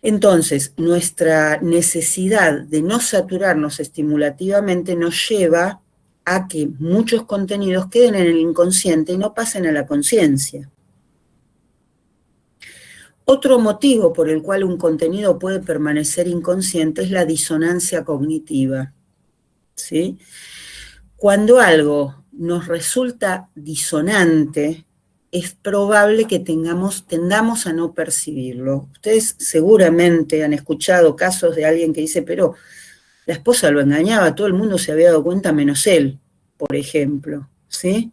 Entonces, nuestra necesidad de no saturarnos estimulativamente nos lleva a que muchos contenidos queden en el inconsciente y no pasen a la conciencia. Otro motivo por el cual un contenido puede permanecer inconsciente es la disonancia cognitiva, ¿sí? Cuando algo nos resulta disonante, es probable que tendamos a no percibirlo. Ustedes seguramente han escuchado casos de alguien que dice, pero la esposa lo engañaba, todo el mundo se había dado cuenta menos él, por ejemplo, ¿sí?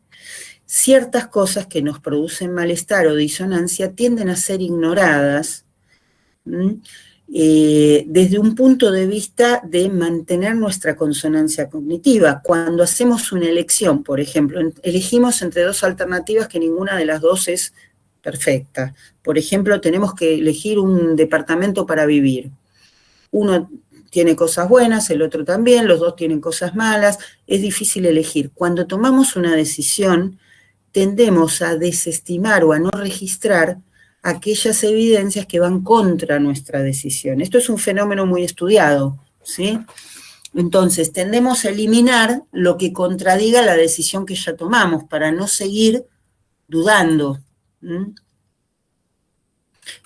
Ciertas cosas que nos producen malestar o disonancia tienden a ser ignoradas desde un punto de vista de mantener nuestra consonancia cognitiva. Cuando hacemos una elección, por ejemplo, elegimos entre dos alternativas que ninguna de las dos es perfecta. Por ejemplo, tenemos que elegir un departamento para vivir. Uno tiene cosas buenas, el otro también, los dos tienen cosas malas, es difícil elegir. Cuando tomamos una decisión, tendemos a desestimar o a no registrar aquellas evidencias que van contra nuestra decisión. Esto es un fenómeno muy estudiado, ¿sí? Entonces, tendemos a eliminar lo que contradiga la decisión que ya tomamos para no seguir dudando.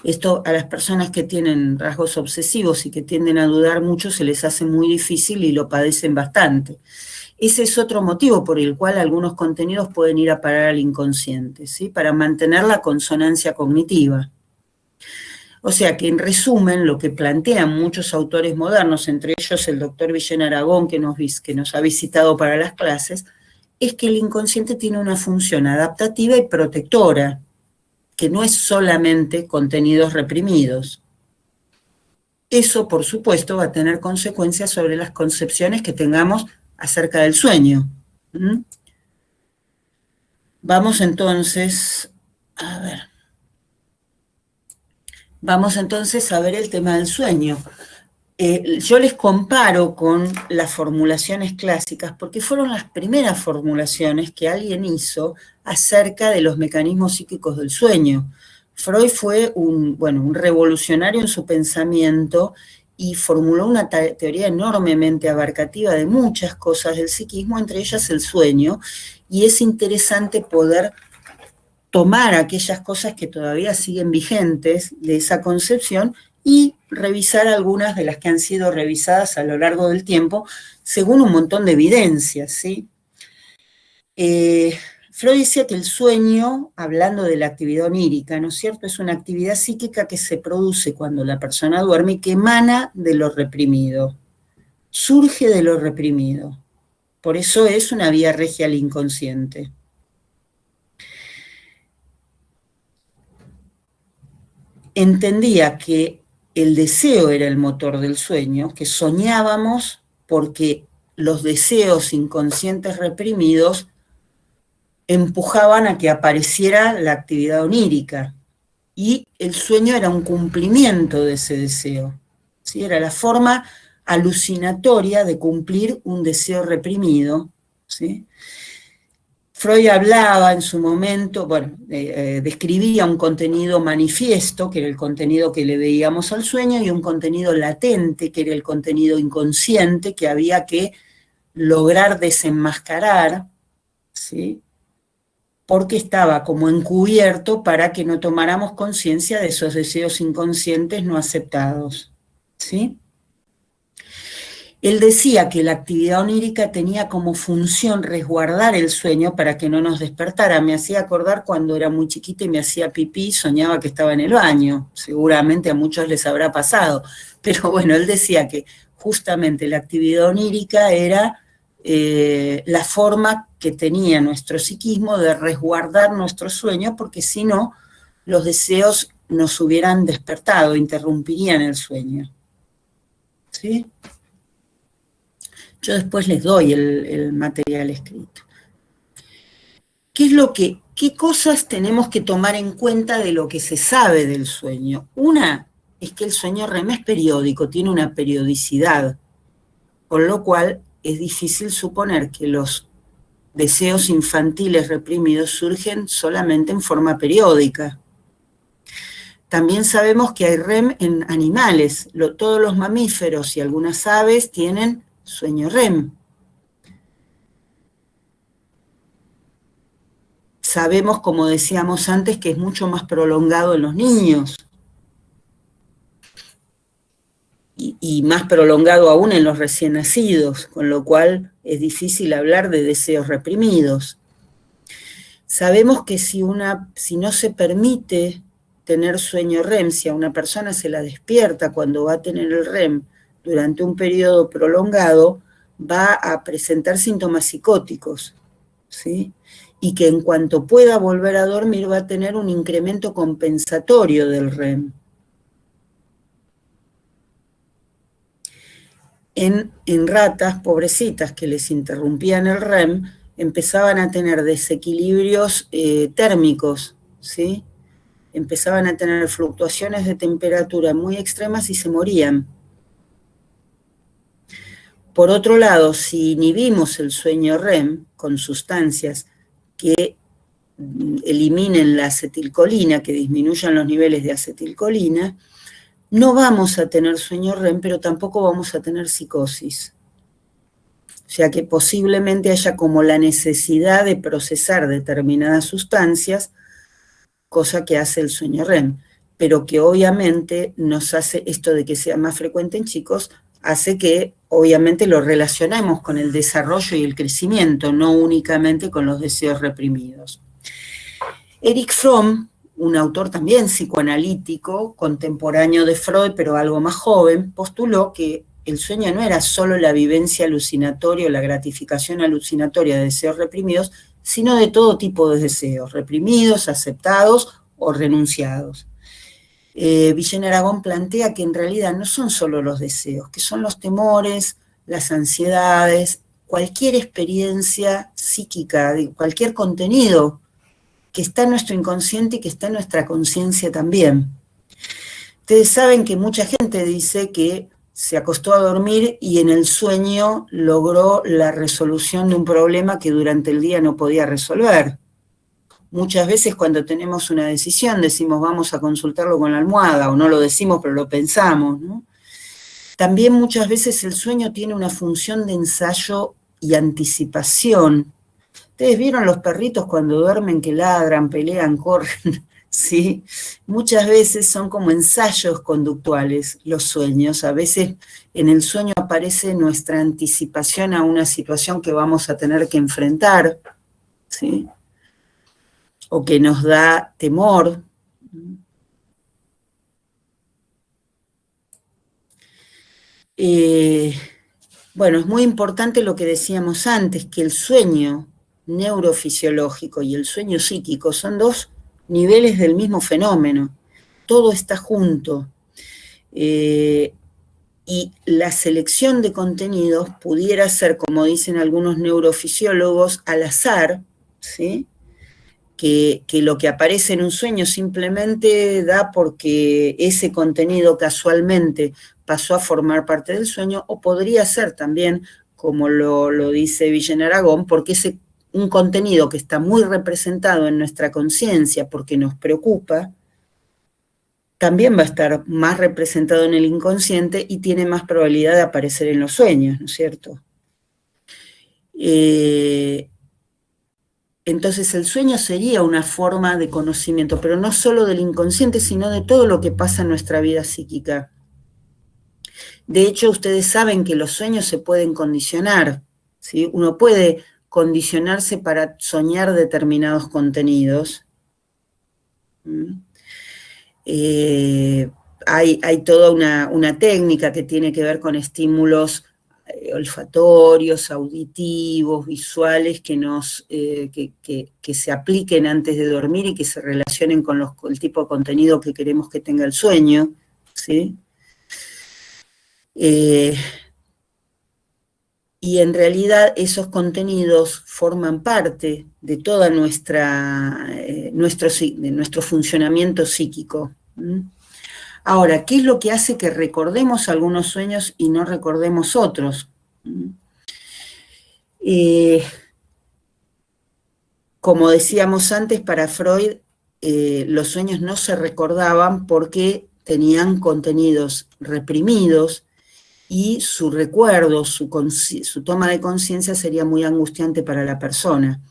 Esto a las personas que tienen rasgos obsesivos y que tienden a dudar mucho se les hace muy difícil y lo padecen bastante. Ese es otro motivo por el cual algunos contenidos pueden ir a parar al inconsciente, ¿sí? Para mantener la consonancia cognitiva. O sea que en resumen lo que plantean muchos autores modernos, entre ellos el doctor Villén Aragón que nos ha visitado para las clases, es que el inconsciente tiene una función adaptativa y protectora, que no es solamente contenidos reprimidos. Eso, por supuesto, va a tener consecuencias sobre las concepciones que tengamos acerca del sueño. Vamos entonces a ver el tema del sueño. Yo les comparo con las formulaciones clásicas porque fueron las primeras formulaciones que alguien hizo acerca de los mecanismos psíquicos del sueño. Freud fue un revolucionario en su pensamiento y formuló una teoría enormemente abarcativa de muchas cosas del psiquismo, entre ellas el sueño, y es interesante poder tomar aquellas cosas que todavía siguen vigentes de esa concepción y revisar algunas de las que han sido revisadas a lo largo del tiempo, según un montón de evidencias, ¿sí? Freud decía que el sueño, hablando de la actividad onírica, ¿no es cierto?, es una actividad psíquica que se produce cuando la persona duerme y que emana de lo reprimido, surge de lo reprimido. Por eso es una vía regia al inconsciente. Entendía que el deseo era el motor del sueño, que soñábamos porque los deseos inconscientes reprimidos empujaban a que apareciera la actividad onírica, y el sueño era un cumplimiento de ese deseo, ¿sí? Era la forma alucinatoria de cumplir un deseo reprimido, ¿sí? Freud hablaba en su momento, describía un contenido manifiesto, que era el contenido que le veíamos al sueño, y un contenido latente, que era el contenido inconsciente, que había que lograr desenmascarar, ¿sí? Porque estaba como encubierto para que no tomáramos conciencia de esos deseos inconscientes no aceptados, ¿sí? Él decía que la actividad onírica tenía como función resguardar el sueño para que no nos despertara. Me hacía acordar cuando era muy chiquita y me hacía pipí, soñaba que estaba en el baño. Seguramente a muchos les habrá pasado. Pero bueno, él decía que justamente la actividad onírica era la forma que tenía nuestro psiquismo de resguardar nuestro sueño, porque si no, los deseos nos hubieran despertado, interrumpirían el sueño. ¿Sí? Yo después les doy el material escrito. ¿Qué cosas tenemos que tomar en cuenta de lo que se sabe del sueño? Una es que el sueño REM es periódico, tiene una periodicidad, con lo cual es difícil suponer que los deseos infantiles reprimidos surgen solamente en forma periódica. También sabemos que hay REM en animales. Todos los mamíferos y algunas aves tienen sueño REM. Sabemos, como decíamos antes, que es mucho más prolongado en los niños. Y más prolongado aún en los recién nacidos, con lo cual es difícil hablar de deseos reprimidos. Sabemos que si no se permite tener sueño REM, si a una persona se la despierta cuando va a tener el REM durante un periodo prolongado, va a presentar síntomas psicóticos, ¿sí? Y que en cuanto pueda volver a dormir va a tener un incremento compensatorio del REM. En ratas pobrecitas que les interrumpían el REM, empezaban a tener desequilibrios térmicos, ¿sí? Empezaban a tener fluctuaciones de temperatura muy extremas y se morían. Por otro lado, si inhibimos el sueño REM con sustancias que eliminen la acetilcolina, que disminuyan los niveles de acetilcolina, no vamos a tener sueño REM, pero tampoco vamos a tener psicosis. O sea que posiblemente haya como la necesidad de procesar determinadas sustancias, cosa que hace el sueño REM, pero que obviamente nos hace, esto de que sea más frecuente en chicos, hace que obviamente lo relacionemos con el desarrollo y el crecimiento, no únicamente con los deseos reprimidos. Erich Fromm, un autor también psicoanalítico, contemporáneo de Freud, pero algo más joven, postuló que el sueño no era solo la vivencia alucinatoria o la gratificación alucinatoria de deseos reprimidos, sino de todo tipo de deseos, reprimidos, aceptados o renunciados. Villena Aragón plantea que en realidad no son solo los deseos, que son los temores, las ansiedades, cualquier experiencia psíquica, cualquier contenido que está en nuestro inconsciente y que está en nuestra conciencia también. Ustedes saben que mucha gente dice que se acostó a dormir y en el sueño logró la resolución de un problema que durante el día no podía resolver. Muchas veces cuando tenemos una decisión decimos vamos a consultarlo con la almohada, o no lo decimos pero lo pensamos, ¿no? También muchas veces el sueño tiene una función de ensayo y anticipación. Ustedes vieron los perritos cuando duermen que ladran, pelean, corren, ¿sí? Muchas veces son como ensayos conductuales los sueños. A veces en el sueño aparece nuestra anticipación a una situación que vamos a tener que enfrentar, ¿sí? O que nos da temor. Bueno, es muy importante lo que decíamos antes, que el sueño neurofisiológico y el sueño psíquico son dos niveles del mismo fenómeno. Todo está junto. Y la selección de contenidos pudiera ser, como dicen algunos neurofisiólogos, al azar, ¿sí? Que lo que aparece en un sueño simplemente da porque ese contenido casualmente pasó a formar parte del sueño, o podría ser también, como lo dice Villena Aragón, porque es un contenido que está muy representado en nuestra conciencia porque nos preocupa, también va a estar más representado en el inconsciente y tiene más probabilidad de aparecer en los sueños, ¿no es cierto? Entonces el sueño sería una forma de conocimiento, pero no solo del inconsciente, sino de todo lo que pasa en nuestra vida psíquica. De hecho, ustedes saben que los sueños se pueden condicionar, ¿sí? Uno puede condicionarse para soñar determinados contenidos. Hay toda una técnica que tiene que ver con estímulos olfatorios, auditivos, visuales, que se apliquen antes de dormir y que se relacionen con el tipo de contenido que queremos que tenga el sueño, ¿sí? Y en realidad esos contenidos forman parte de toda nuestro funcionamiento psíquico. Ahora, ¿qué es lo que hace que recordemos algunos sueños y no recordemos otros? Como decíamos antes, para Freud, los sueños no se recordaban porque tenían contenidos reprimidos y su recuerdo, su toma de conciencia sería muy angustiante para la persona.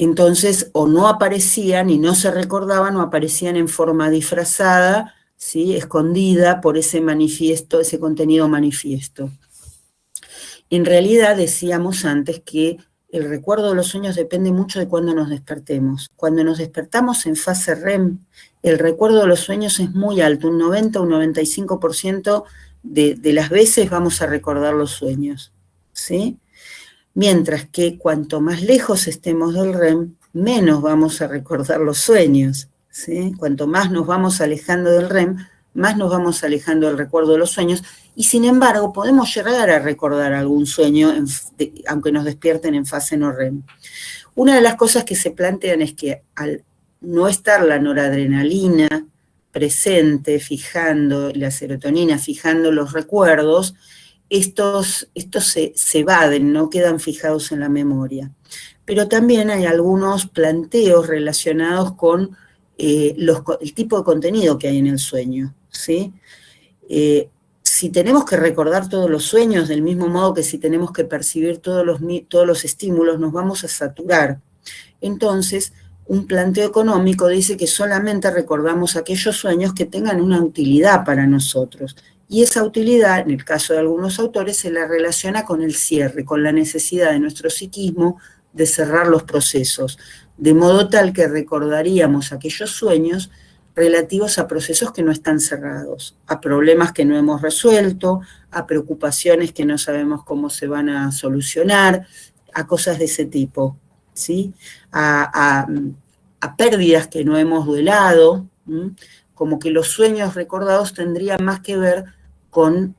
Entonces, o no aparecían y no se recordaban, o aparecían en forma disfrazada, ¿sí? Escondida por ese manifiesto, ese contenido manifiesto. En realidad, decíamos antes que el recuerdo de los sueños depende mucho de cuándo nos despertemos. Cuando nos despertamos en fase REM, el recuerdo de los sueños es muy alto, un 90 o un 95% de las veces vamos a recordar los sueños, ¿sí? Mientras que cuanto más lejos estemos del REM, menos vamos a recordar los sueños, ¿sí? Cuanto más nos vamos alejando del REM, más nos vamos alejando del recuerdo de los sueños, y sin embargo podemos llegar a recordar algún sueño, aunque nos despierten en fase no REM. Una de las cosas que se plantean es que al no estar la noradrenalina presente, fijando, la serotonina, fijando los recuerdos, estos se evaden, no quedan fijados en la memoria. Pero también hay algunos planteos relacionados con el tipo de contenido que hay en el sueño, ¿sí? Si tenemos que recordar todos los sueños, del mismo modo que si tenemos que percibir todos los estímulos, nos vamos a saturar. Entonces, un planteo económico dice que solamente recordamos aquellos sueños que tengan una utilidad para nosotros. Y esa utilidad, en el caso de algunos autores, se la relaciona con el cierre, con la necesidad de nuestro psiquismo de cerrar los procesos, de modo tal que recordaríamos aquellos sueños relativos a procesos que no están cerrados, a problemas que no hemos resuelto, a preocupaciones que no sabemos cómo se van a solucionar, a cosas de ese tipo, ¿sí? A pérdidas que no hemos duelado, como que los sueños recordados tendrían más que ver con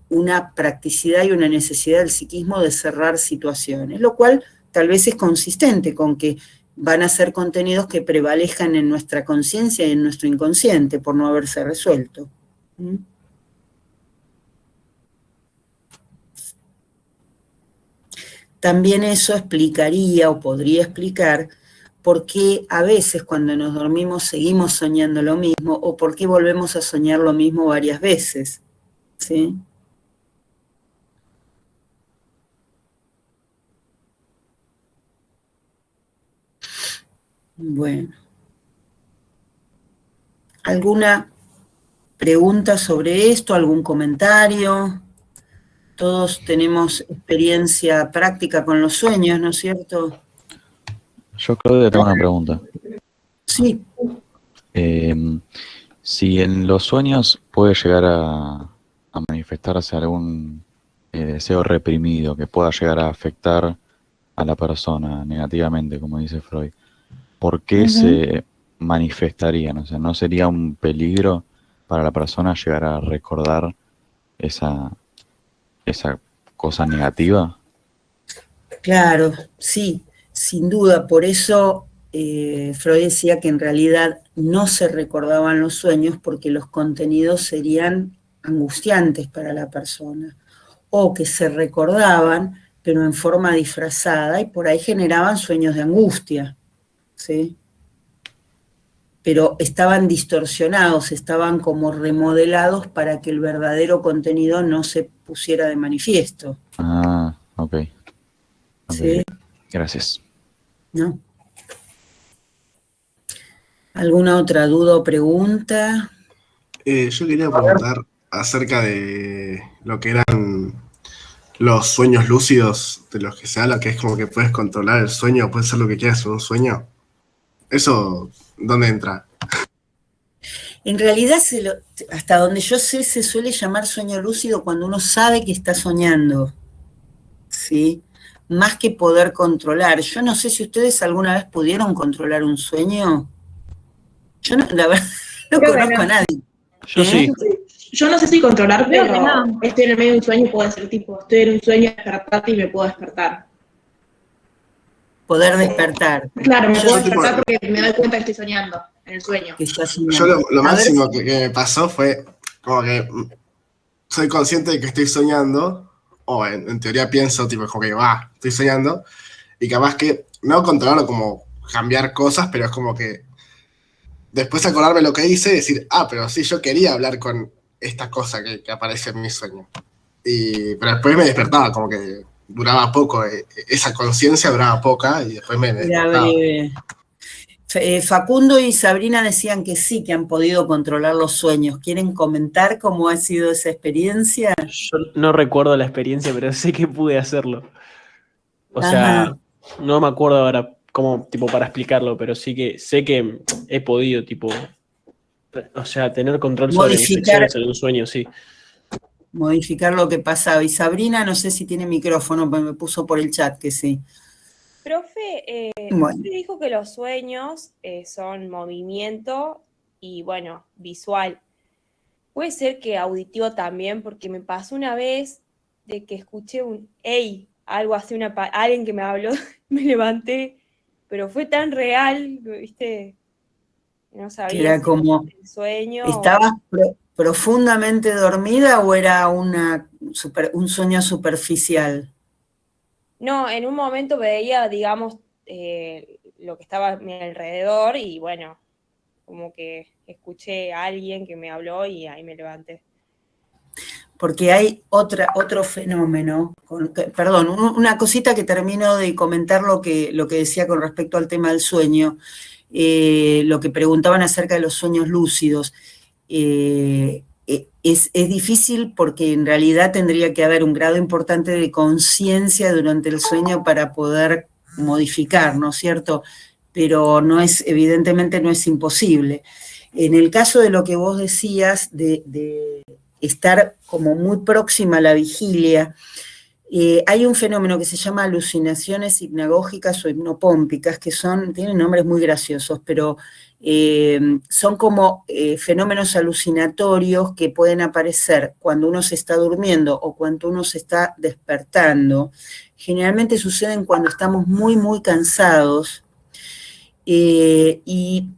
una practicidad y una necesidad del psiquismo de cerrar situaciones, lo cual tal vez es consistente con que van a ser contenidos que prevalezcan en nuestra conciencia y en nuestro inconsciente por no haberse resuelto. ¿Mm? También eso explicaría o podría explicar por qué a veces cuando nos dormimos seguimos soñando lo mismo o por qué volvemos a soñar lo mismo varias veces, ¿sí? Bueno. ¿Alguna pregunta sobre esto? ¿Algún comentario? Todos tenemos experiencia práctica con los sueños, ¿no es cierto? Yo creo que tengo una pregunta. Sí. Si en los sueños puede llegar a manifestarse algún deseo reprimido que pueda llegar a afectar a la persona negativamente, como dice Freud, ¿por qué se manifestarían? O sea, ¿no sería un peligro para la persona llegar a recordar esa cosa negativa? Claro, sí, sin duda. Por eso Freud decía que en realidad no se recordaban los sueños porque los contenidos serían angustiantes para la persona, o que se recordaban pero en forma disfrazada y por ahí generaban sueños de angustia, ¿sí? Pero estaban distorsionados, estaban como remodelados para que el verdadero contenido no se pusiera de manifiesto. Ah, ok. ¿Sí? Gracias. ¿No? ¿Alguna otra duda o pregunta? Yo quería preguntar acerca de lo que eran los sueños lúcidos, de los que se habla, que es como que puedes controlar el sueño, puedes hacer lo que quieras en un sueño. ¿Eso dónde entra? En realidad, hasta donde yo sé, se suele llamar sueño lúcido cuando uno sabe que está soñando, ¿sí? Más que poder controlar. Yo no sé si ustedes alguna vez pudieron controlar un sueño. Yo no, la verdad no conozco a nadie. Yo sí. Yo no sé si controlar, Creo pero que no. estoy en el medio de un sueño y puede ser tipo, estoy en un sueño, despertarte y me puedo despertar. Poder despertar. Claro, me Yo puedo sí, despertar porque me doy cuenta que estoy soñando en el sueño. que está soñando. Yo lo A ver, máximo que me pasó fue como que soy consciente de que estoy soñando, o en teoría pienso, tipo, como que estoy soñando, y capaz que no controlarlo como cambiar cosas, pero es como que después acordarme lo que hice y decir, pero sí, yo quería hablar con esta cosa que aparece en mi sueño. Pero después me despertaba, como que duraba poco, esa conciencia duraba poca y después me era despertaba. breve. Facundo y Sabrina decían que sí, que han podido controlar los sueños. ¿Quieren comentar cómo ha sido esa experiencia? Yo no recuerdo la experiencia, pero sé que pude hacerlo. O sea, no me acuerdo ahora cómo, tipo, para explicarlo, pero sí que sé que he podido, tipo, o sea, tener control sobre mis acciones en un sueño, sí. Modificar lo que pasaba. Y Sabrina, no sé si tiene micrófono, pues me puso por el chat que sí. Profe, Bueno. usted dijo que los sueños son movimiento y, bueno, visual. Puede ser que auditivo también, porque me pasó una vez de que escuché un ¡ey! Algo así, alguien que me habló, me levanté, pero fue tan real, ¿viste? No sabía Que era si como, el sueño. ¿estabas profundamente dormida o era un sueño superficial? No, en un momento veía, digamos, lo que estaba a mi alrededor y bueno, como que escuché a alguien que me habló y ahí me levanté. Porque hay otro fenómeno, perdón, una cosita que termino de comentar lo que decía con respecto al tema del sueño, lo que preguntaban acerca de los sueños lúcidos. Es difícil porque en realidad tendría que haber un grado importante de conciencia durante el sueño para poder modificar, ¿no es cierto? Pero evidentemente no es imposible. En el caso de lo que vos decías de estar como muy próxima a la vigilia, Hay un fenómeno que se llama alucinaciones hipnagógicas o hipnopómpicas, que tienen nombres muy graciosos, pero son como fenómenos alucinatorios que pueden aparecer cuando uno se está durmiendo o cuando uno se está despertando. Generalmente suceden cuando estamos muy, muy cansados y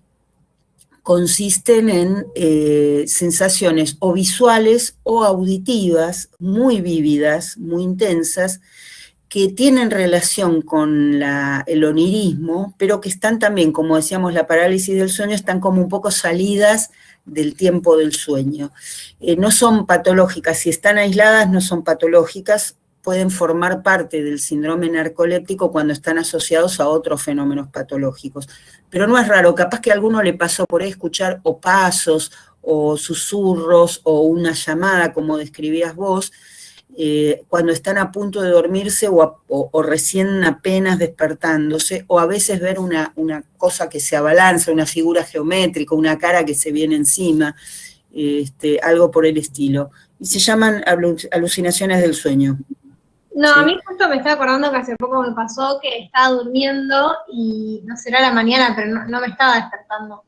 consisten en sensaciones o visuales o auditivas muy vívidas, muy intensas, que tienen relación con el onirismo, pero que están también, como decíamos, la parálisis del sueño, están como un poco salidas del tiempo del sueño. No son patológicas, si están aisladas no son patológicas, pueden formar parte del síndrome narcoléptico cuando están asociados a otros fenómenos patológicos. Pero no es raro, capaz que a alguno le pasó por ahí escuchar o pasos, o susurros, o una llamada, como describías vos, cuando están a punto de dormirse o recién apenas despertándose, o a veces ver una cosa que se abalanza, una figura geométrica, una cara que se viene encima, algo por el estilo. Y se llaman alucinaciones del sueño. No, a mí justo me estaba acordando que hace poco me pasó que estaba durmiendo y no será la mañana, pero no me estaba despertando.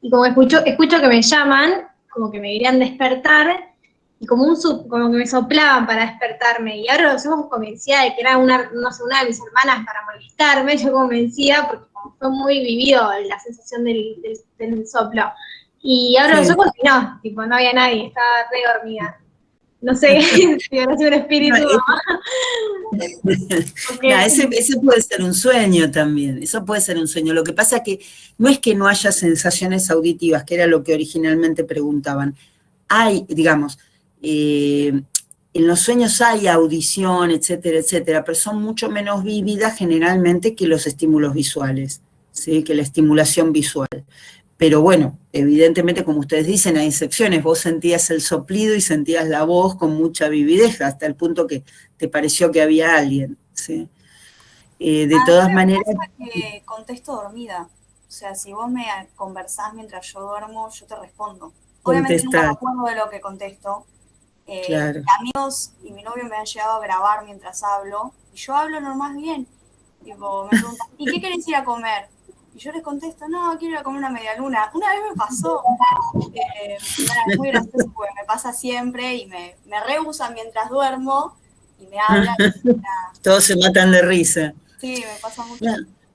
Y como escucho que me llaman, como que me querían despertar, y como que me soplaban para despertarme. Y ahora los ojos convencida de que era una de mis hermanas para molestarme, yo convencía, porque como fue muy vivido la sensación del soplo. Y abro los ojos y no había nadie, estaba re dormida. No sé si habrá sido un espíritu. Ese puede ser un sueño también, eso puede ser un sueño. Lo que pasa es que no es que no haya sensaciones auditivas, que era lo que originalmente preguntaban. Hay, digamos, en los sueños hay audición, etcétera, etcétera, pero son mucho menos vívidas generalmente que los estímulos visuales, ¿sí? Que la estimulación visual. Pero bueno, evidentemente, como ustedes dicen, hay excepciones. Vos sentías el soplido y sentías la voz con mucha vividez, hasta el punto que te pareció que había alguien, ¿sí? De todas maneras... que contesto dormida. O sea, si vos me conversás mientras yo duermo, yo te respondo. Obviamente nunca me acuerdo de lo que contesto. Claro. Mis amigos y mi novio me han llegado a grabar mientras hablo, y yo hablo normal bien. Tipo, me preguntan, ¿y qué querés ir a comer? Y yo les contesto, no, quiero ir a comer una media luna. Una vez me pasó, es muy gracioso porque me pasa siempre y me reusan mientras duermo y me hablan. Todos se matan de risa. Sí, me pasa mucho.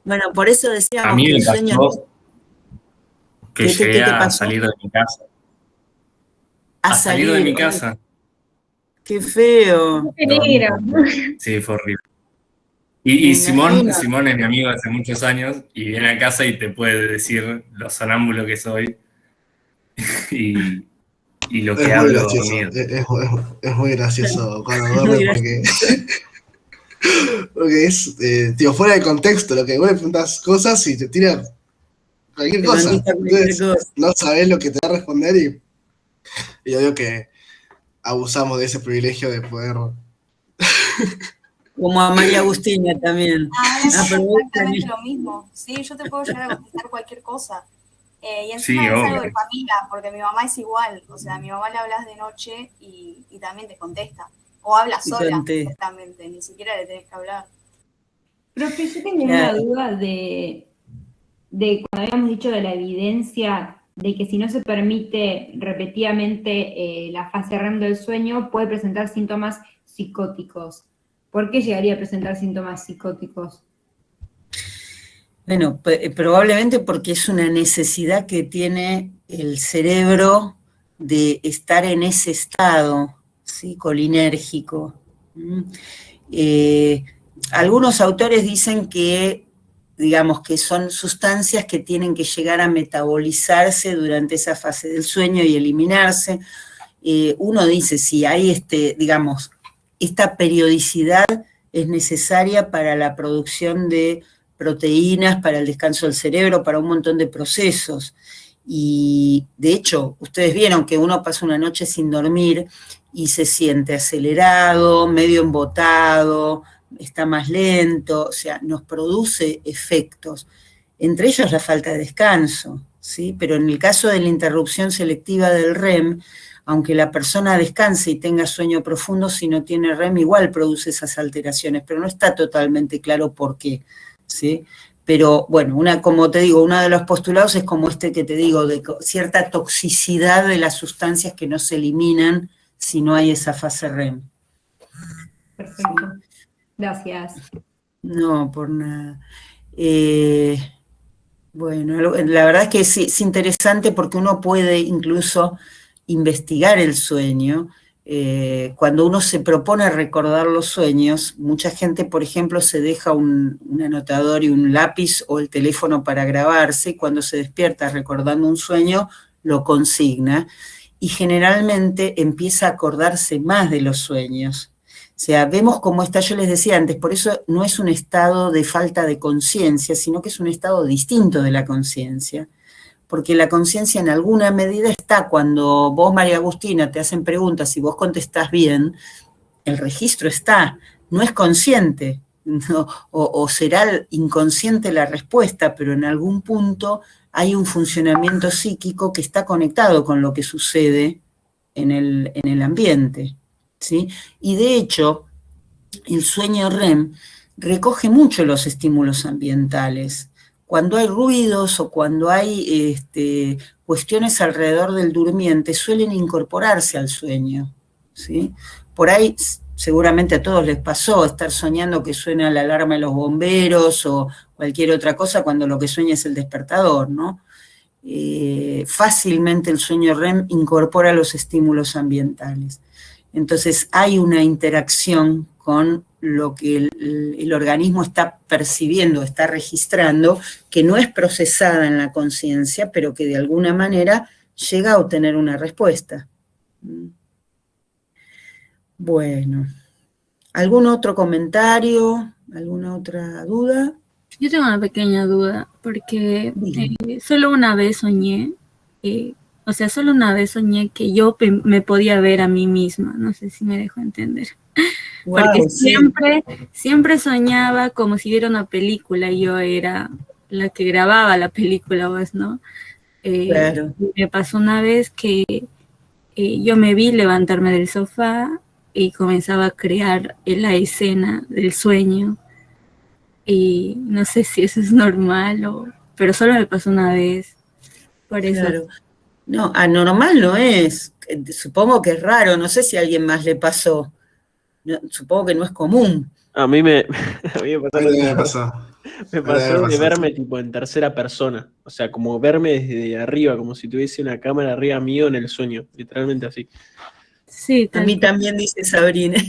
Bueno, por eso decíamos a mí que me el sueño... pasó que llegué a salir de mi casa. A salir de mi casa. ¡Qué feo! ¡Qué peligro! Sí, fue horrible. Y Simón es mi amigo hace muchos años y viene a casa y te puede decir lo sonámbulo que soy y lo que hablo dormido. Es muy gracioso cuando duerme porque es, fuera de contexto, lo que vos le preguntas cosas y te tira cualquier cosa. Entonces, no sabés lo que te va a responder y yo digo que abusamos de ese privilegio de poder... Como a María Agustina también. Es exactamente lo mismo. Sí, yo te puedo llegar a contestar cualquier cosa. Y encima es algo de familia, porque mi mamá es igual. O sea, a mi mamá le hablas de noche y también te contesta. O habla sola directamente, ni siquiera le tenés que hablar. Profe, yo tengo una duda de cuando habíamos dicho de la evidencia de que si no se permite repetidamente la fase REM del sueño, puede presentar síntomas psicóticos. ¿Por qué llegaría a presentar síntomas psicóticos? Bueno, probablemente porque es una necesidad que tiene el cerebro de estar en ese estado, ¿sí? Colinérgico. Algunos autores dicen que, digamos, que son sustancias que tienen que llegar a metabolizarse durante esa fase del sueño y eliminarse. Uno dice, si hay digamos, esta periodicidad es necesaria para la producción de proteínas, para el descanso del cerebro, para un montón de procesos. Y de hecho, ustedes vieron que uno pasa una noche sin dormir y se siente acelerado, medio embotado, está más lento, o sea, nos produce efectos. Entre ellos la falta de descanso, ¿sí? Pero en el caso de la interrupción selectiva del REM, aunque la persona descanse y tenga sueño profundo, si no tiene REM igual produce esas alteraciones, pero no está totalmente claro por qué, ¿sí? Pero bueno, como te digo, uno de los postulados es como este que te digo, de cierta toxicidad de las sustancias que no se eliminan si no hay esa fase REM. Perfecto. Gracias. No, por nada. Bueno, la verdad es que es interesante porque uno puede incluso investigar el sueño. Cuando uno se propone recordar los sueños, mucha gente, por ejemplo, se deja un anotador y un lápiz o el teléfono para grabarse, y cuando se despierta recordando un sueño, lo consigna, y generalmente empieza a acordarse más de los sueños. O sea, vemos cómo está, yo les decía antes, por eso no es un estado de falta de conciencia, sino que es un estado distinto de la conciencia. Porque la conciencia en alguna medida está cuando vos, María Agustina, te hacen preguntas y vos contestás bien, el registro está, no es consciente, ¿no? O será inconsciente la respuesta, pero en algún punto hay un funcionamiento psíquico que está conectado con lo que sucede en el ambiente, ¿sí? Y de hecho, el sueño REM recoge mucho los estímulos ambientales. Cuando hay ruidos o cuando hay cuestiones alrededor del durmiente, suelen incorporarse al sueño, ¿sí? Por ahí, seguramente a todos les pasó estar soñando que suena la alarma de los bomberos o cualquier otra cosa cuando lo que sueña es el despertador, ¿no? Fácilmente el sueño REM incorpora los estímulos ambientales. Entonces hay una interacción con lo que el organismo está percibiendo, está registrando, que no es procesada en la conciencia, pero que de alguna manera llega a obtener una respuesta. Bueno, ¿algún otro comentario? ¿Alguna otra duda? Yo tengo una pequeña duda, porque solo una vez soñé, solo una vez soñé que yo me podía ver a mí misma, no sé si me dejo entender. Wow, porque sí. siempre soñaba como si viera una película y yo era la que grababa la película, pues, ¿no? Claro. Me pasó una vez que yo me vi levantarme del sofá y comenzaba a crear la escena del sueño. Y no sé si eso es normal pero solo me pasó una vez. Por eso. Claro. No, anormal no es. Supongo que es raro, no sé si a alguien más le pasó. No, supongo que no es común. A mí me pasó. Me pasó de verme tipo en tercera persona. O sea, como verme desde arriba, como si tuviese una cámara arriba mío en el sueño. Literalmente así. Sí, a mí también dice Sabrina.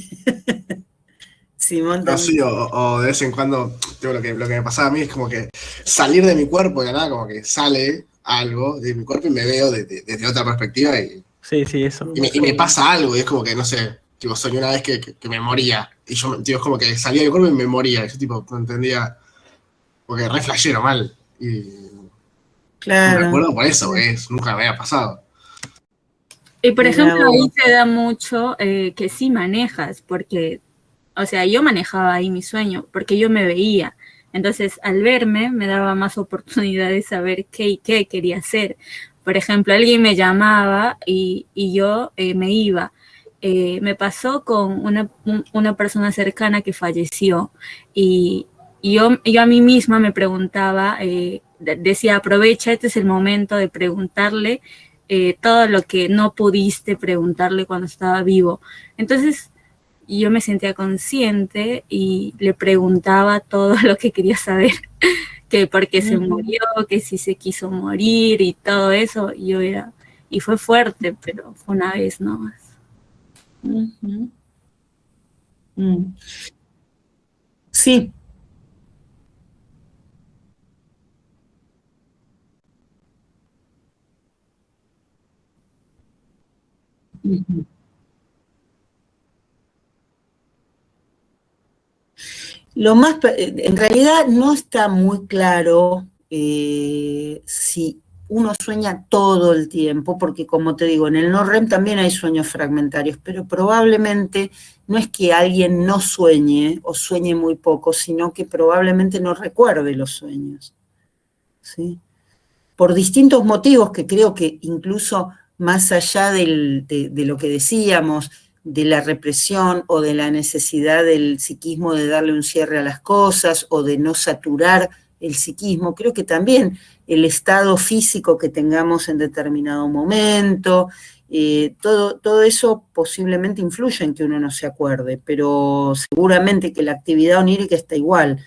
Simón también. Sí, o de vez en cuando, lo que me pasaba a mí es como que salir de mi cuerpo, de nada, como que sale algo de mi cuerpo y me veo desde otra perspectiva y eso. Y me pasa algo, y es como que, no sé, tipo, soñé una vez que me moría, y yo, tipo, es como que salía de mi cuerpo y me moría, y yo, tipo, no entendía, porque re flashero mal, y claro. no me acuerdo por eso, nunca me había pasado. Y por ejemplo, ahí te da mucho que sí manejas, porque, o sea, yo manejaba ahí mi sueño, porque yo me veía. Entonces, al verme, me daba más oportunidad de saber qué y qué quería hacer. Por ejemplo, alguien me llamaba y yo me iba. Me pasó con una persona cercana que falleció y yo a mí misma me preguntaba, decía, aprovecha, este es el momento de preguntarle todo lo que no pudiste preguntarle cuando estaba vivo. Entonces, yo me sentía consciente y le preguntaba todo lo que quería saber, que por qué se murió, que si se quiso morir y todo eso. Y fue fuerte, pero fue una vez nomás. Sí. En realidad no está muy claro si uno sueña todo el tiempo, porque como te digo, en el no REM también hay sueños fragmentarios, pero probablemente no es que alguien no sueñe o sueñe muy poco, sino que probablemente no recuerde los sueños, ¿sí? por distintos motivos que creo que incluso más allá de lo que decíamos, de la represión o de la necesidad del psiquismo de darle un cierre a las cosas o de no saturar el psiquismo, creo que también el estado físico que tengamos en determinado momento, todo eso posiblemente influye en que uno no se acuerde, pero seguramente que la actividad onírica está igual.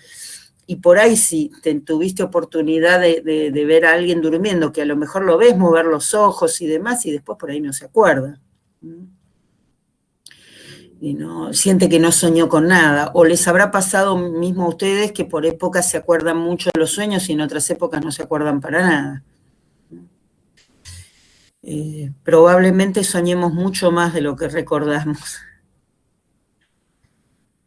Y por ahí si tuviste oportunidad de ver a alguien durmiendo, que a lo mejor lo ves mover los ojos y demás, y después por ahí no se acuerda. Y no siente que no soñó con nada, o les habrá pasado mismo a ustedes que por épocas se acuerdan mucho de los sueños y en otras épocas no se acuerdan para nada. Probablemente soñemos mucho más de lo que recordamos.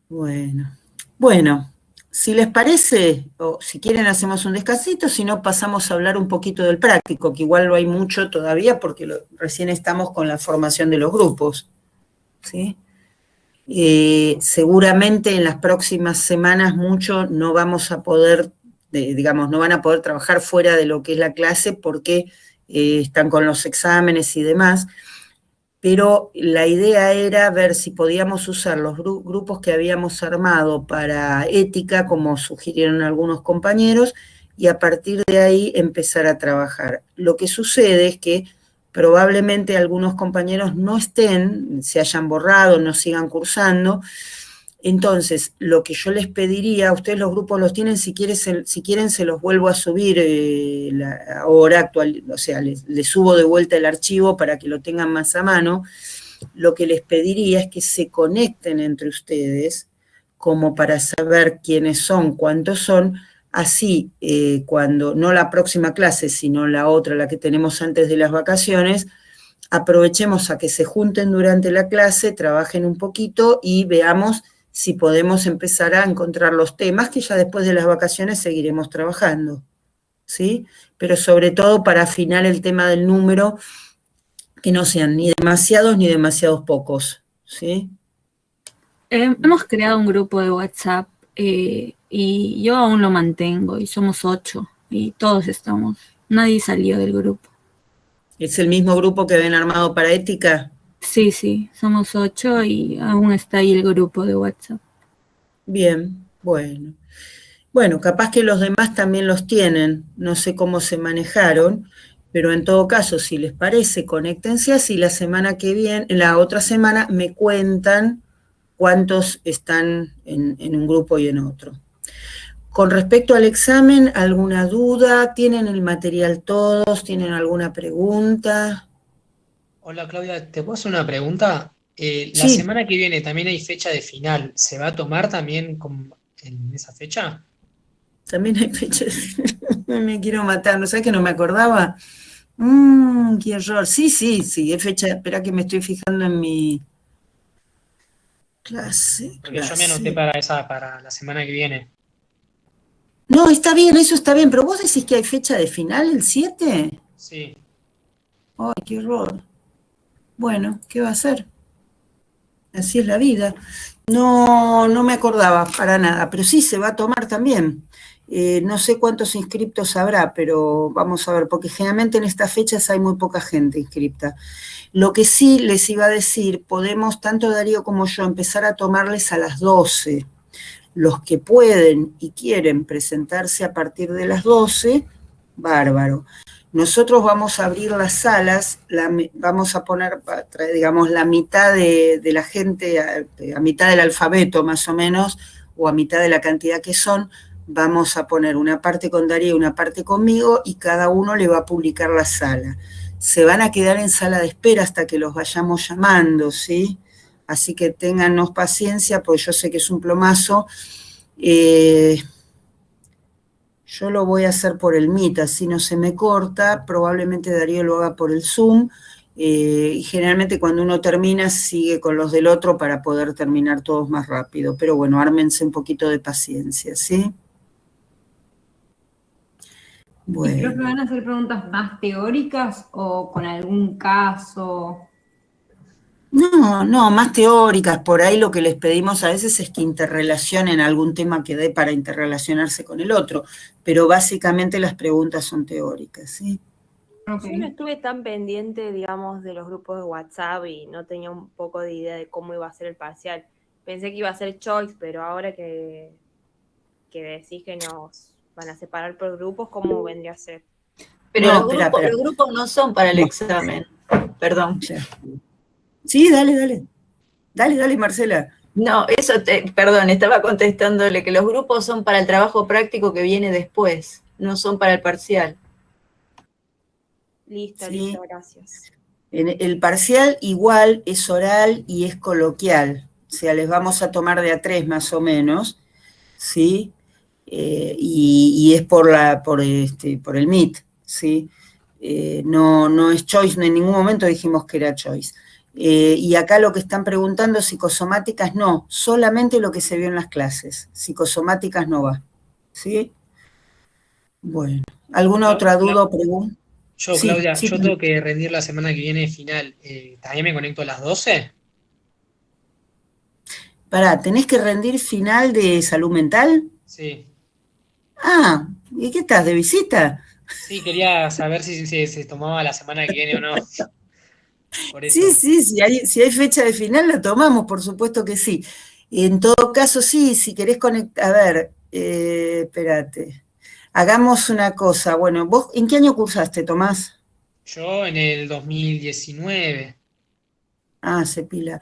Bueno, si les parece, o si quieren hacemos un descansito, si no pasamos a hablar un poquito del práctico, que igual no hay mucho todavía porque recién estamos con la formación de los grupos, ¿sí? Seguramente en las próximas semanas mucho no vamos a poder, digamos, no van a poder trabajar fuera de lo que es la clase porque están con los exámenes y demás, pero la idea era ver si podíamos usar los grupos que habíamos armado para ética, como sugirieron algunos compañeros, y a partir de ahí empezar a trabajar. Lo que sucede es que probablemente algunos compañeros no estén, se hayan borrado, no sigan cursando. Entonces, lo que yo les pediría, ustedes los grupos los tienen, si quieren se los vuelvo a subir ahora actual, o sea, les subo de vuelta el archivo para que lo tengan más a mano. Lo que les pediría es que se conecten entre ustedes, como para saber quiénes son, cuántos son, así, cuando, no la próxima clase, sino la otra, la que tenemos antes de las vacaciones, aprovechemos a que se junten durante la clase, trabajen un poquito y veamos si podemos empezar a encontrar los temas que ya después de las vacaciones seguiremos trabajando, ¿sí? Pero sobre todo para afinar el tema del número, que no sean ni demasiados ni demasiados pocos, ¿sí? Hemos creado un grupo de WhatsApp y yo aún lo mantengo y somos 8 y todos estamos, nadie salió del grupo. ¿Es el mismo grupo que habían armado para ética? Sí, somos 8 y aún está ahí el grupo de WhatsApp. Bien, bueno. Bueno, capaz que los demás también los tienen, no sé cómo se manejaron, pero en todo caso, si les parece, conéctense así la semana que viene, la otra semana me cuentan cuántos están en un grupo y en otro. Con respecto al examen, ¿alguna duda? ¿Tienen el material todos? ¿Tienen alguna pregunta? Hola Claudia, ¿te puedo hacer una pregunta? La Sí. semana que viene también hay fecha de final. ¿Se va a tomar también en esa fecha? También hay fechas. Me quiero matar, ¿no sabes que no me acordaba? Qué error. Sí, es fecha. Espera que me estoy fijando en mi clase. Porque yo me anoté para la semana que viene. No, está bien, eso está bien, pero vos decís que hay fecha de final el 7. Sí. Ay, qué error. Bueno, ¿qué va a hacer? Así es la vida. No me acordaba para nada, pero sí se va a tomar también. No sé cuántos inscriptos habrá, pero vamos a ver, porque generalmente en estas fechas hay muy poca gente inscripta. Lo que sí les iba a decir, podemos, tanto Darío como yo, empezar a tomarles a las 12. Los que pueden y quieren presentarse a partir de las 12, bárbaro. Nosotros vamos a abrir las salas, vamos a poner, digamos, la mitad de la gente, a mitad del alfabeto más o menos, o a mitad de la cantidad que son, vamos a poner una parte con Darío y una parte conmigo, y cada uno le va a publicar la sala. Se van a quedar en sala de espera hasta que los vayamos llamando, ¿sí? Así que téngannos paciencia, porque yo sé que es un plomazo. Yo lo voy a hacer por el Meet, así no se me corta, probablemente Darío lo haga por el Zoom, y generalmente cuando uno termina sigue con los del otro para poder terminar todos más rápido, pero bueno, ármense un poquito de paciencia, ¿sí? Bueno. ¿Y creo que van a hacer preguntas más teóricas o con algún caso? No, más teóricas. Por ahí lo que les pedimos a veces es que interrelacionen algún tema que dé para interrelacionarse con el otro, pero básicamente las preguntas son teóricas, ¿sí? Yo no estuve tan pendiente, digamos, de los grupos de WhatsApp y no tenía un poco de idea de cómo iba a ser el parcial. Pensé que iba a ser choice, pero ahora que decís que nos van a separar por grupos, ¿cómo vendría a ser? Pero No, los grupos no son para el examen. Perdón. Sí, dale. Dale, Marcela. No, perdón, estaba contestándole que los grupos son para el trabajo práctico que viene después, no son para el parcial. Listo, gracias. El parcial igual es oral y es coloquial, o sea, les vamos a tomar de a 3 más o menos, ¿sí? Y es por el Meet, ¿sí? No es choice, en ningún momento dijimos que era choice. Y acá lo que están preguntando, psicosomáticas no, solamente lo que se vio en las clases, psicosomáticas no va, ¿sí? Bueno, ¿alguna otra duda o pregunta? Yo, Sí, Claudia, sí, yo tengo que rendir la semana que viene final. ¿También me conecto a las 12? Pará, ¿tenés que rendir final de salud mental? Sí. Ah, ¿y qué estás, de visita? Sí, quería saber si se tomaba la semana que viene o no. Por eso. Sí, si hay fecha de final la tomamos, por supuesto que sí. En todo caso, sí, si querés conectar, a ver, espérate, hagamos una cosa, bueno, ¿vos en qué año cursaste, Tomás? Yo en el 2019. Ah, se pila.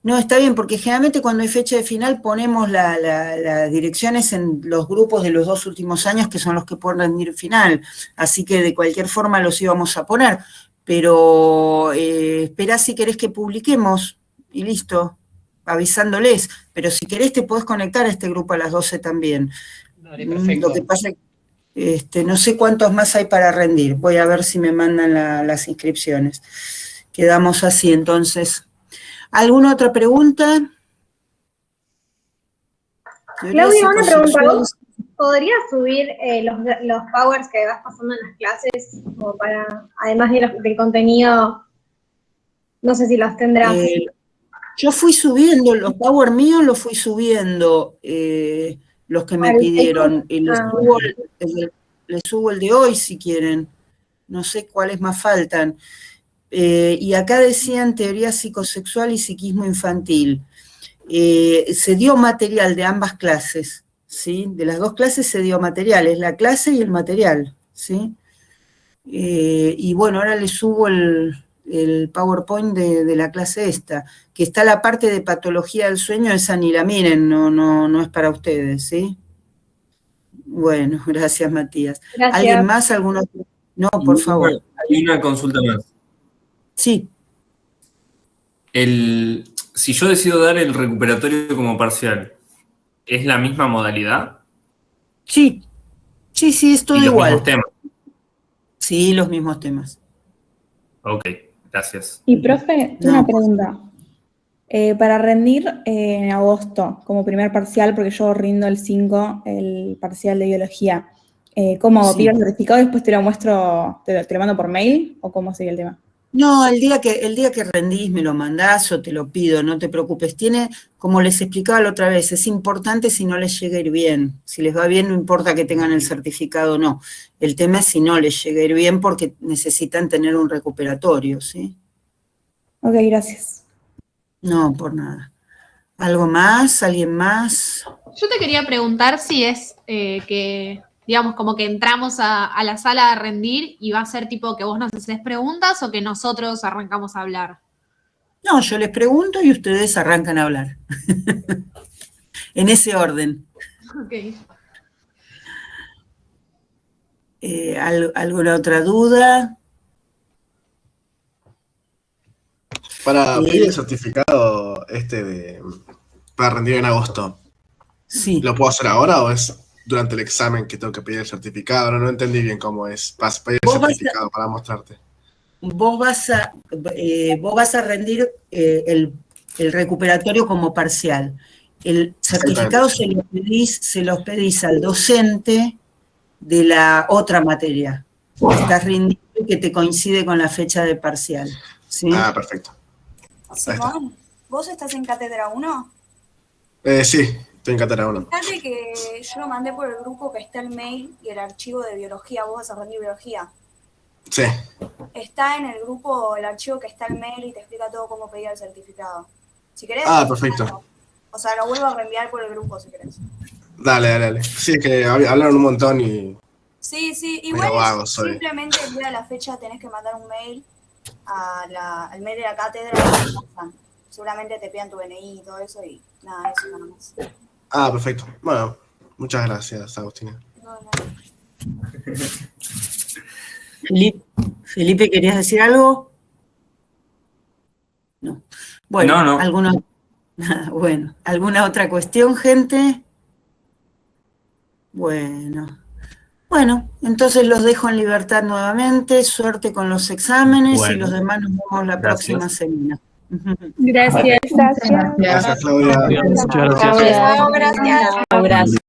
No, está bien, porque generalmente cuando hay fecha de final ponemos las direcciones en los grupos de los 2 últimos años, que son los que pueden rendir final, así que de cualquier forma los íbamos a poner, pero esperá si querés que publiquemos, y listo, avisándoles, pero si querés te podés conectar a este grupo a las 12 también. Dale, perfecto. Lo que pasa es que no sé cuántos más hay para rendir, voy a ver si me mandan las inscripciones. Quedamos así, entonces. ¿Alguna otra pregunta? Claudia, una pregunta. ¿Vos podrías subir los powers que vas pasando en las clases? Como para, además del contenido, no sé si los tendrás. Yo fui subiendo, los power míos los fui subiendo, los que me pidieron. Y les subo el de hoy si quieren. No sé cuáles más faltan. Y acá decían teoría psicosexual y psiquismo infantil. Se dio material de ambas clases, ¿sí? De las 2 clases se dio material, es la clase y el material, ¿sí? Y bueno, ahora les subo el PowerPoint de la clase esta, que está la parte de patología del sueño, esa ni la miren, no es para ustedes, ¿sí? Bueno, gracias, Matías. Gracias. ¿Alguien más? ¿Alguno? No, por favor. Hay una consulta más. Sí. Si yo decido dar el recuperatorio como parcial, ¿es la misma modalidad? Sí, es todo ¿Y los igual. mismos temas? Sí, los mismos temas. Ok, gracias. Y profe, tengo una pregunta. Para rendir en agosto como primer parcial, porque yo rindo el 5, el parcial de biología, ¿cómo hago? Sí. ¿Pido el certificado y después te lo muestro, te lo mando por mail? ¿O cómo sería el tema? No, el día que rendís me lo mandás o te lo pido, no te preocupes. Tiene, como les explicaba la otra vez, es importante si no les llega a ir bien. Si les va bien, no importa que tengan el certificado o no. El tema es si no les llega a ir bien porque necesitan tener un recuperatorio, ¿sí? Ok, gracias. No, por nada. ¿Algo más? ¿Alguien más? Yo te quería preguntar si es que, digamos, como que entramos a la sala a rendir y va a ser tipo que vos nos haces preguntas o que nosotros arrancamos a hablar. No, yo les pregunto y ustedes arrancan a hablar. En ese orden. Ok. ¿Alguna otra duda? Para pedir el certificado para rendir en agosto, sí. ¿Lo puedo hacer ahora o es durante el examen que tengo que pedir el certificado? No entendí bien cómo es. Vas a pedir el certificado para mostrarte. Vos vas a rendir el recuperatorio como parcial. El certificado se los pedís al docente de la otra materia que estás rindiendo y que te coincide con la fecha de parcial. Sí. Ah, perfecto. Simón, ¿vos estás en Cátedra 1? Sí, estoy en Cátedra 1. Fíjate que yo lo mandé por el grupo que está el mail y el archivo de biología. Vos vas a rendir biología. Sí. Está en el grupo el archivo que está el mail y te explica todo cómo pedir el certificado. Si querés. Ah, perfecto. O sea, lo vuelvo a reenviar por el grupo si querés. Dale. Sí, es que hablaron un montón y... Sí, Medio igual vago soy. simplemente el día de la fecha tenés que mandar un mail al mail de la cátedra y seguramente te pidan tu DNI y todo eso y nada, eso nada más. Ah, perfecto. Bueno, muchas gracias, Agustina. Felipe, ¿querías decir algo? No. Bueno, No. ¿alguna otra cuestión, gente? Bueno, entonces los dejo en libertad nuevamente. Suerte con los exámenes y los demás nos vemos la próxima semana. Gracias. Gracias, Claudia. Muchas gracias. Gracias.